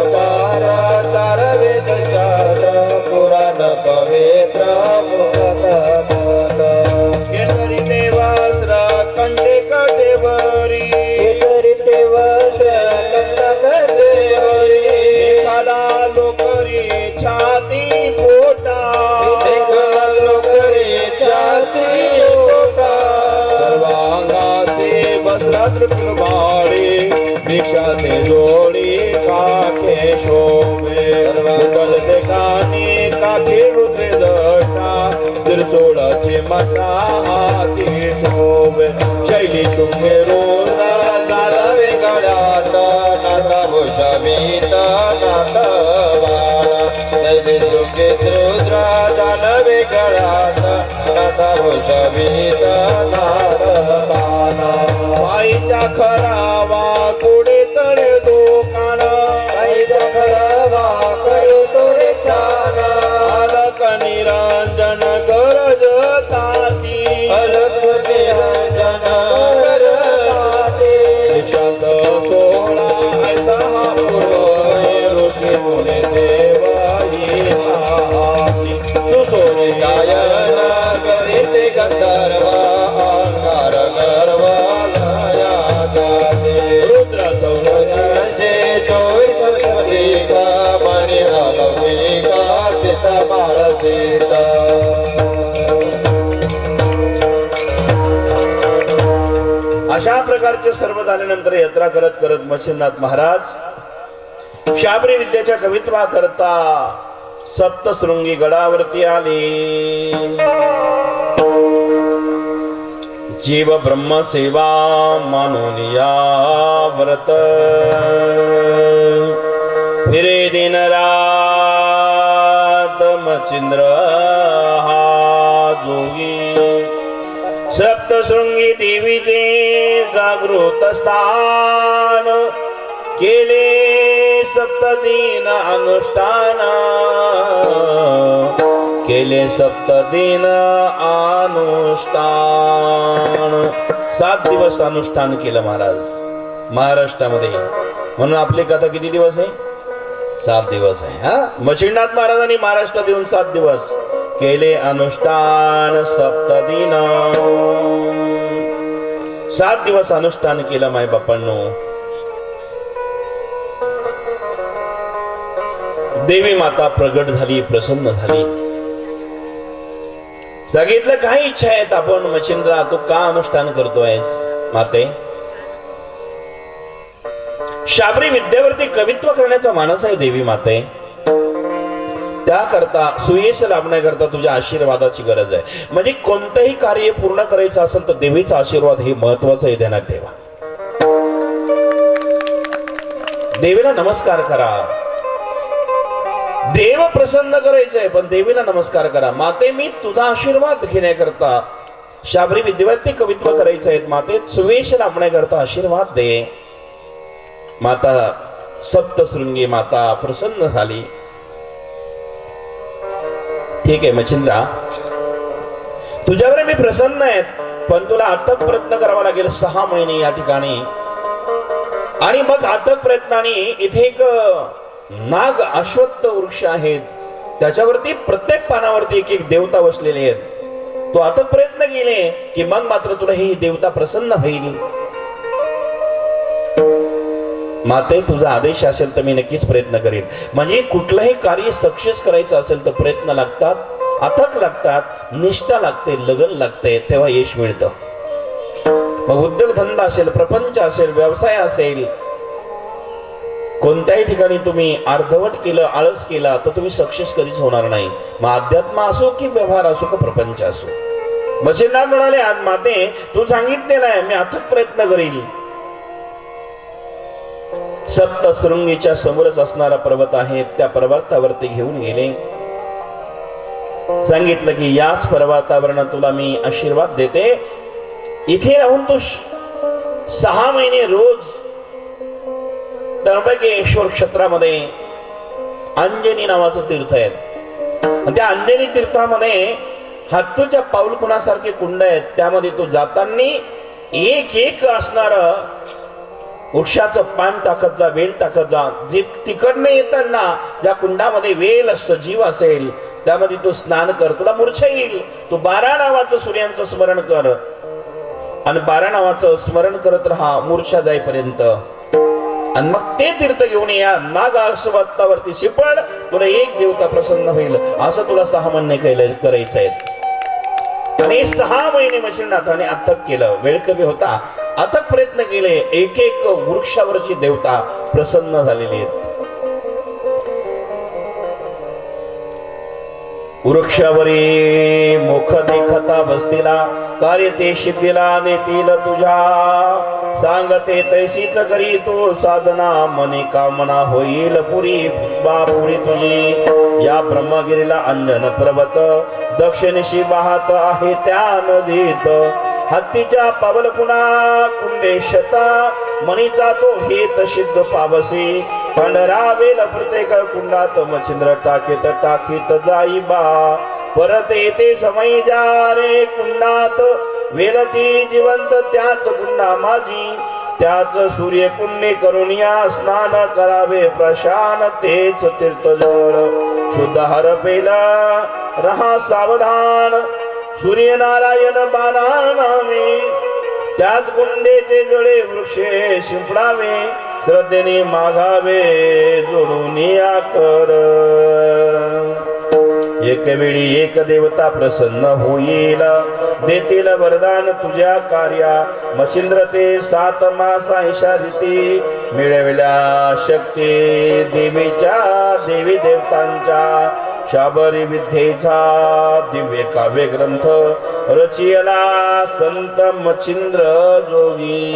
चार वेद शास्त्र पुराण पवित्र मुक्त. केसरी देवास्त्र कंठे कटेवरी केसरी देवस्त्र कंठकटेवरी एखादा लोकरी छाती पोटा लोकरी छाती पोटा सर्वांगाचे वस्त्र कृपाळे भिक्षाचे जोडी काके शोभे मुकल ते कानी काके रुद्रे दशा त्रिशूळाचे मशा हाती शोभे शैली शुंभे रोला नादावे गळ्यात नादा भूषवीत नाद बाळा दैवी दुःखी रुद्रा जानवे गळ्यात नादा भूषवीत नाद बाळा. पायीच्या खरावा कोडे तळे दोकान आईचा खरावा कडे तोडे छान अलक निरंजन गरज ताती अलक निरंजन करताते दीक्षांत सोळा ऐसा हा पूर्व ऋषी मुनी देव येताती. सुसोनी गायन करीते गंधर्व अंगार गर्व लयाचे रुद्र सौरजे चोवीस अधिका मणी अलौकिका सीता बाळ सीता. अशा प्रकारचे सर्व झाल्यानंतर यात्रा करत करत मच्छिंद्रनाथ महाराज शाबरी विद्येच्या कवित्वा करता सप्तशृंगी गडावरती आले. जीव ब्रह्म सेवा मानून या व्रत फिरे दिन रात मच्छिंद्र हा जोगी. सप्तशृंगी देवीचे जागृत स्थान केले सप्तदिन अनुष्ठान केले सप्तदिन अनुष्ठान. 7 दिवस अनुष्ठान केलं महाराज महाराष्ट्रामध्ये. म्हणून आपली कथा किती दिवस आहे? 7 दिवस आहे. हा मच्छिंद्रनाथ महाराजांनी महाराष्ट्रात येऊन 7 दिवस केले अनुष्ठान सप्तदिन. 7 दिवस अनुष्ठान केलं माय बापांनो. देवी माता प्रगट झाली, प्रसन्न झाली. सांगितलं काही इच्छा आहेत आपण मच्छिंद्रा तू का अनुष्ठान करतोयस माते? शाबरी विद्येवरती कवित्व करण्याचा मानस आहे देवी माते. त्याकरता सुयश लाभण्याकरता तुझ्या आशीर्वादाची गरज आहे. म्हणजे कोणतंही कार्य पूर्ण करायचं असेल तर देवीचा आशीर्वाद हे महत्वाचं आहे, ध्यानात ठेवा. देवीला नमस्कार करा. देव प्रसन्न करायचंय पण देवीला नमस्कार करा. माते मी तुझा आशीर्वाद घेण्याकरता शाबरी विद्येवरती कवित्व करायचं आहे. माते सुयश लाभण्याकरता आशीर्वाद दे. माता सप्तशृंगी माता प्रसन्न झाली. ठीक आहे मच्छिंद्रा, तुझ्यावर मी प्रसन्न आहे पण तुला अथक प्रयत्न करावा लागेल 6 महिने या ठिकाणी. आणि मग अथक प्रयत्नाने इथे एक नाग अश्वत्थ वृक्ष आहेत, त्याच्यावरती प्रत्येक पानावरती एक एक देवता बसलेले आहेत. तो अथक प्रयत्न केले की मग मात्र तुला ही देवता प्रसन्न होईल. माते तुझा आदेश असेल तर मी नक्कीच प्रयत्न करेन. म्हणजे कुठलंही कार्य सक्सेस करायचं असेल तर प्रयत्न लागतात, अथक लागतात, निष्ठा लागते, लगन लागते, तेव्हा यश मिळतं. मग उद्योगधंदा असेल, प्रपंच असेल, व्यवसाय असेल, कोणत्याही ठिकाणी तुम्ही अर्धवट केलं, आळस केला तर तुम्ही सक्सेस कधीच होणार नाही. मग अध्यात्म असो की व्यवहार असो की प्रपंच असो. मच्छिंद्रनाथ म्हणाले, आज माते तू सांगितलेलं आहे, मी अथक प्रयत्न करील. सप्तशृंगीच्या समोरच असणारा पर्वत आहे, त्या पर्वतावरती घेऊन गेले. सांगितलं की याच पर्वतावरनं तुला मी आशीर्वाद देते. इथे राहून तू 6 महिने रोज त्र्यंबकेश्वर क्षेत्रामध्ये अंजनी नावाचं तीर्थ आहे. त्या अंजनी तीर्थामध्ये हातूच्या पाऊल कुणासारखे कुंड आहेत. त्यामध्ये तू जाताना एक एक असणार वृक्षाचं पान टाकत जा, वेल टाकत जा. जे तिकडनं येताना ज्या कुंडामध्ये वेल सजीव असेल त्यामध्ये तू स्नान कर, तुला मूर्छा येईल. तू 12 नावाचं सूर्यांचं स्मरण कर आणि 12 नावाचं स्मरण करत राहा मूर्छा जाईपर्यंत. आणि मग ते तीर्थ घेऊन या नाग आश्वत्तावरती शिपड, तुला एक देवता प्रसन्न होईल. असं तुला 6 महिने करायचं आहे. आणि 6 महिने मच्छिंद्रनाथाने अथक केलं. वेळ कमी होता, अथक प्रयत्न केले. एक एक वृक्षावरची देवता प्रसन्न झालेली आहेत. वृक्षावरी मुख देखता बसतीला, कार्य ते सिद्धीला नेतील तुझ्या. सांगते तैसीच करी तो साधना, मने कामना होईल पुरी बापुरी तुझी. या ब्रह्मगिरीला अंजन पर्वत, दक्षिणेशी वाहत आहे त्या नदीत. हत्तीच्या पावल कुणा कुंडेशता, मनीचा तो हेत सिद्ध पावसी. पांढरावेल प्रत्येक कुंडात मच्छिंद्र टाकीत टाकीत जाईबा. परत येते समय जा रे कुंडात, वेलती जिवंत त्याच कुंडा माझी. त्याच सूर्य कुंडे करून या स्नान करावे प्रशान, तेच तीर्थजळ शुद्ध हरपेला रहा सावधान. सूर्यनारायण बाणावे, त्याच कुंडेचे जळे वृक्षे शिंपडावे. श्रद्धेने मागावे जोडून या कर. एक वेळी एक देवता प्रसन्न होईल, देतील वरदान तुझ्या कार्या. मच्छिंद्र ते 7 मासा इशारिती, मिळवल्या शक्ती देवीच्या देवी देवतांच्या. शाबरी विद्येचा दिव्य काव्य ग्रंथ रचियला संत मच्छिंद्र जोगी.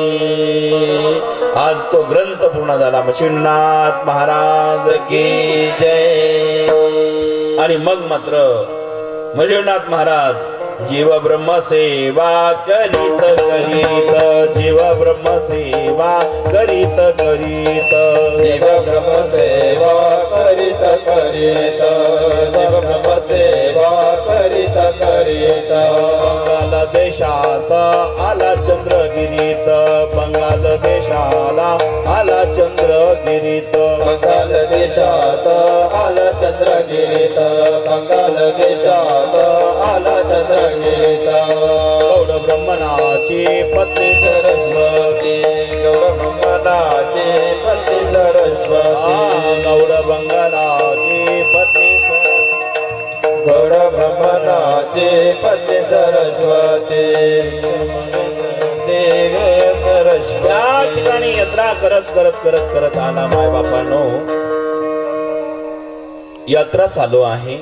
आज तो ग्रंथ पूर्ण झाला. मच्छिंद्रनाथ महाराज की जय. आणि मग मात्र मच्छिंद्रनाथ महाराज जीव ब्रह्म सेवा करीत करीत, जीव ब्रह्म सेवा करीत करीत, जीव ब्रह्म सेवा करीत करीत, जीव ब्रह्म सेवा करीत करीत. बंगाल देशात आला चंद्रगिरीत, बंगाल देशाला आला चंद्रगिरीत. बंगाल देशात आला चंद्रगिरीत, बंगाल देशात आला चंद्रगिरीत. गौड ब्रह्मणाची पत्नी सरस्वती, गौड ब्रह्मणाची पत्नी सरस्वती, गौड बंगालाची पत्नी गौड ब्रह्मणाची पत्नी सरस्वती, देवी सरस्वती. त्या ठिकाणी यात्रा करत करत करत करत आला. माय बापांनो, यात्रा चालू आहे.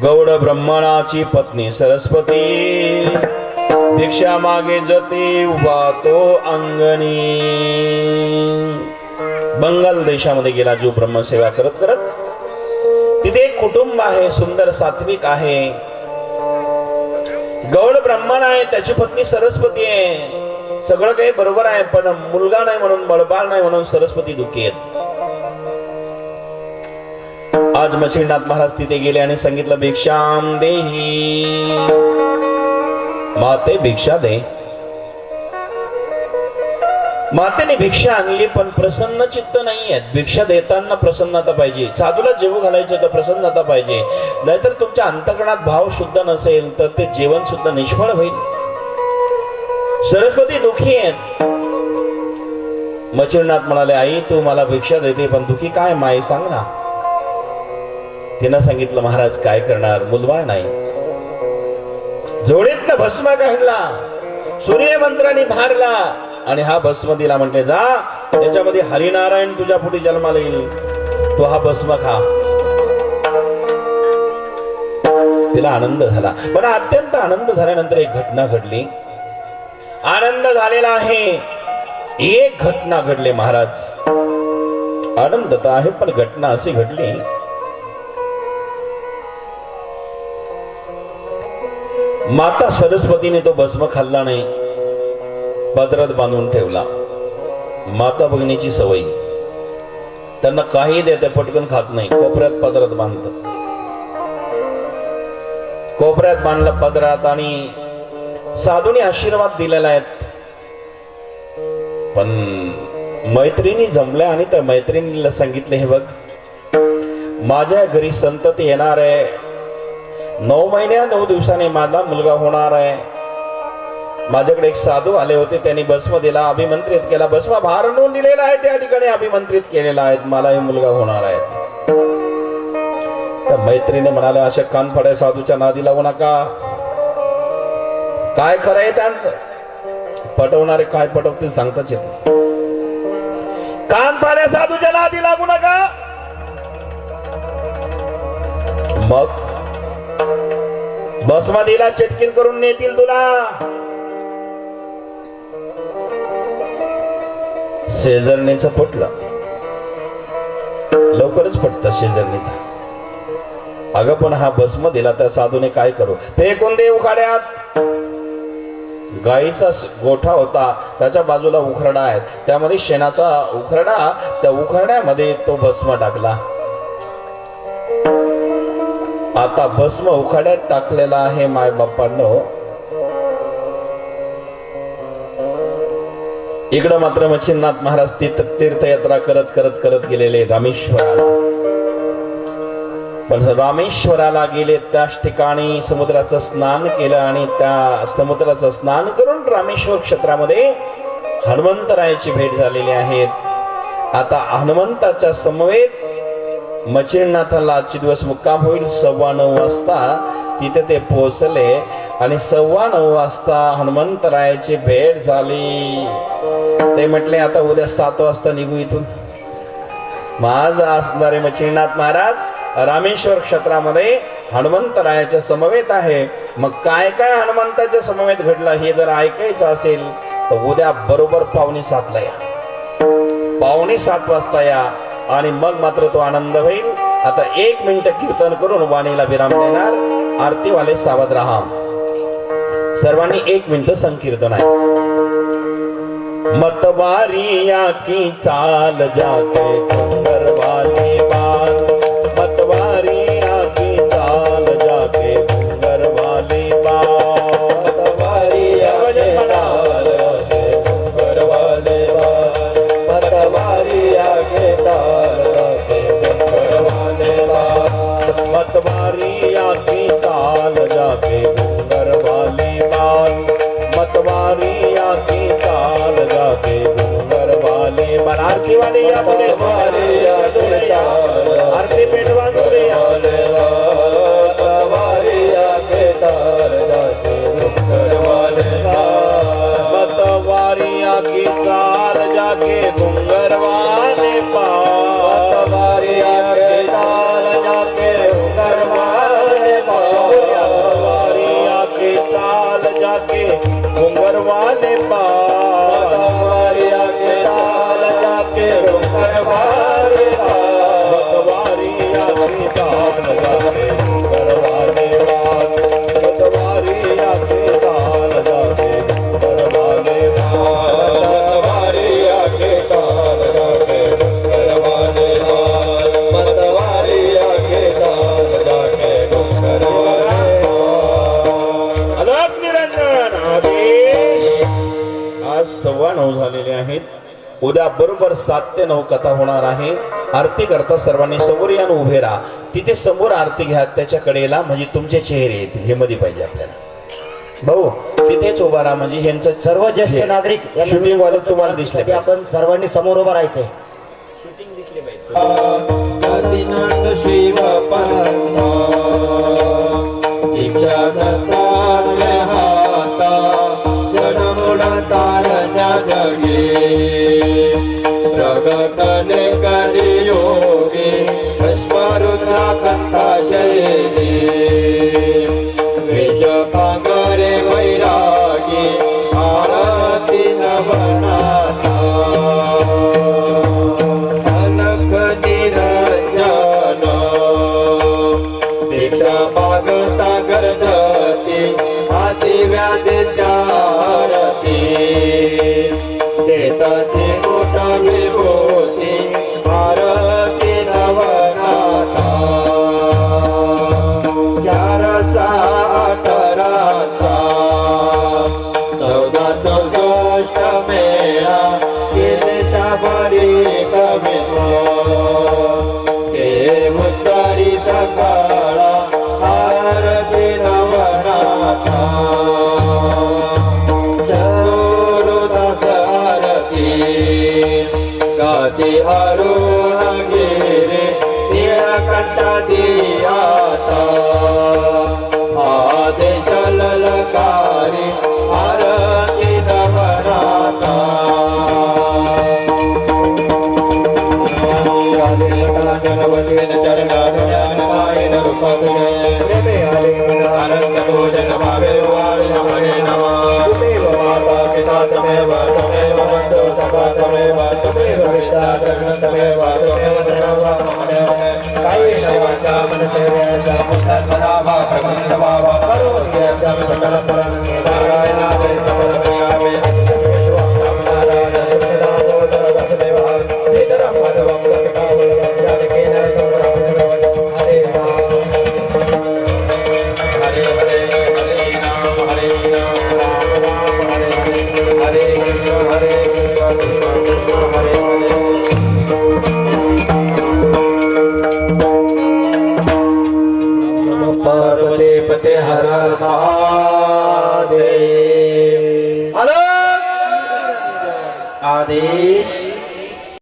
गौड ब्रह्मणाची पत्नी सरस्वती भिक्षा मागे जते उभा तो अंगणी. बंगाल देशामध्ये गेला जो ब्रह्मसेवा करत करत. तिथे एक कुटुंब आहे, सुंदर सात्विक आहे. गौड ब्राह्मण आहे, त्याची पत्नी सरस्वती आहे. सगळं काही बरोबर आहे, पण मुलगा नाही म्हणून, बळबाळ नाही म्हणून सरस्वती दुःखी आहेत. आज मच्छिंद्रनाथ महाराज तिथे गेले आणि सांगितलं, भिक्षाम देही, माते भिक्षा दे. मातेने भिक्षा आणली, पण प्रसन्न चित्त नाही आहेत. भिक्षा देताना प्रसन्नता पाहिजे. साधूला जेवू घालायचं तर प्रसन्नता पाहिजे, नाहीतर तुमच्या अंतःकरणात भाव शुद्ध नसेल तर ते जेवण सुद्धा निष्फळ होईल. सरस्वती दुखी आहेत. मच्छिंद्रनाथ म्हणाले, आई तू मला भिक्षा देते, पण दुखी काय माई सांग ना. तिनं सांगितलं, महाराज काय करणार, मुलबाळ नाही. जोडीतनं भस्म काढला, सूर्यमंत्राने भारला आणि हा भस्म दिला. म्हटले जा याच्यामध्ये हरिनारायण तुझ्या पोटी जन्माला येईल, तो हा भस्म खा. तिला आनंद झाला. पण अत्यंत आनंद झाल्यानंतर एक घटना घडली. आनंद झालेला आहे, एक घटना घडली महाराज. आनंद तर आहे पण घटना अशी घडली. माता सरस्वतीने तो भस्म खाल्ला नाही, पदरात बांधून ठेवला. माता भगिनीची सवय, त्यांना काही देते पटकन खात नाही, कोपऱ्यात पदरात बांधतात. कोपऱ्यात बांधला पदरात आणि साधूने आशीर्वाद दिलेला आहेत. पण मैत्रिणी जमल्या आणि त्या मैत्रिणीला सांगितले, हे बघ माझ्या घरी संतती येणार आहे, 9 महिन्या 9 दिवसाने माझा मुलगा होणार आहे. माझ्याकडे एक साधू आले होते, त्यांनी भस्म दिला, अभिमंत्रित केला. भस्म भारणून दिलेला आहे, त्या ठिकाणी अभिमंत्रित केलेला आहे, मला हे मुलगा होणार आहे. त्या मैत्रीने म्हणाल्या, अशा कानफड्या साधूच्या नादी लागू नका. काय खरं आहे त्यांचं, पटवणारे काय पटवतील सांगताच येत नाही. कानफड्या साधूच्या नादी लागू नका. मग भस्म दिला, चटकीन करून नेतील तुला. शेजारणीचं पटलं, लवकरच पटतं शेजारणीचं. अगं पण हा भस्म दिला त्या साधूने काय करू, फेकून दे उखाड्यात. गाईचा गोठा होता, त्याच्या बाजूला उखरडा आहे, त्यामध्ये शेणाचा उखरडा, त्या उखरड्यामध्ये तो भस्म टाकला. आता भस्म उखाड्यात टाकलेला आहे. माय बाप्पांनो, इकडं मात्र मच्छिंद्रनाथ महाराज तीर्थयात्रा करत करत करत गेलेले रामेश्वराला. पण रामेश्वराला गेले, त्याच ठिकाणी समुद्राचं स्नान केलं आणि त्या समुद्राचं स्नान करून रामेश्वर क्षेत्रामध्ये हनुमंतरायाची भेट झालेली आहे. आता हनुमंताच्या समवेत मच्छिंद्रनाथाला आजचे दिवस मुक्काम होईल. 9:15 वाजता तिथे ते पोहोचले आणि 9:15 वाजता हनुमंतरायाची भेट झाली. ते म्हटले, आता उद्या 7 वाजता निघू इथून. माझ असणारे मच्छिंद्रनाथ महाराज रामेश्वर क्षेत्रामध्ये हनुमंतरायाच्या समवेत आहे. मग काय काय हनुमंताच्या समवेत घडलं हे जर ऐकायचं असेल तर उद्या बरोबर 6:45 या. 6:45 वाजता या आणि मग मात्र तो आनंद होईल. आता 1 मिनिट कीर्तन करून वाणीला विराम देणार. आरतीवाले सावध राहा. सर्वांनी 1 मिनिट संकीर्तन आहे. मतवारिया की चाल जाके घुंगरवाली बाल, मतवारिया की चाल जाके घुंगरवाली बाल, मतवारिया की चाल जाके घुंगरवाली बाल, मतवारिया की चाल जाके घुंगरवाली बाल, मतवारिया की चाल जाके घुंगरवाली बाल, मतवारिया की चाल जाके घुंगरवाली बाल. आरती वाले या बोले, आरती पेटवा बोले, मतवारिया के चाल जाके घुंगरवाली बाल, मतवारिया की चाल जाके घुंगरवाली बाल, मतवारिया के चाल जाके घुंगरवाली बाल, मतवारिया की चाल जाके घुंगरवाली बाल, मतवारिया के चाल जाके घुंगरवाली बाल, मतवारिया की चाल जाके घुंगरवाली बाल, मतवारिया की चाल जाके घुंगरवाली बाल, मतवारिया की चाल जाके घुंगरवाली बाल, मतवारिया की चाल जाके घुंगरवाली बाल. अलग निरंजन आदेश. आज 9:15 झालेले आहेत. उद्या बरोबर 7 ते 9 कथा होणार आहे. आरती करता सर्वांनी समोर या उभे राहा. तिथे समोर आरती घ्या, त्याच्या कडेला, म्हणजे तुमचे चेहरे येतील. हे मध्ये पाहिजे आपल्याला. भाऊ तिथेच उभा राहा, म्हणजे ह्यांचं सर्व ज्येष्ठ नागरिक शूटिंग वाले तुम्हाला दिसले ते आपण सर्वांनी समोर उभं राहायचंय. शूटिंग दिसले पाहिजे. आदिनाथ शिव पंथा दीक्षा दत्तात्रेय हाता, जडमुडा तारण्या जगी रुद्राकंता शैली विषपागरे वैरागी आरती नवनाथा अलख निरंजन दीक्षा मागता गरजती आदि व्याधीच्या आरती देताची मोठा विभूती आरती नवनाथा 418 1464 मेळा देशाभरी कवित्व ते मुद्दारी सकाळा आरती नवनाथा सरोदास आरती गाती अरुणगिरी नीळकंठा दियाता आदेश ललकारी आरती नवनाथा आदिलकांजनवतीन चरणानुयानमायन रूपगुणे प्रेमे आनंद भोजन भावे वाणि नमः नमः तुमेव माता पिता तमेव बन्धु सखा तमेव तुमेव विद्या धर्म तमेव तुमेव सर्वं मम देव कायेन वाचा मनसेन मुक्तस्वभाव प्रभं स्वभाव करोमि यज्ञं सकलं परं नारायणाय समर्पयामि पार्वती पते हर हर महादेव आदि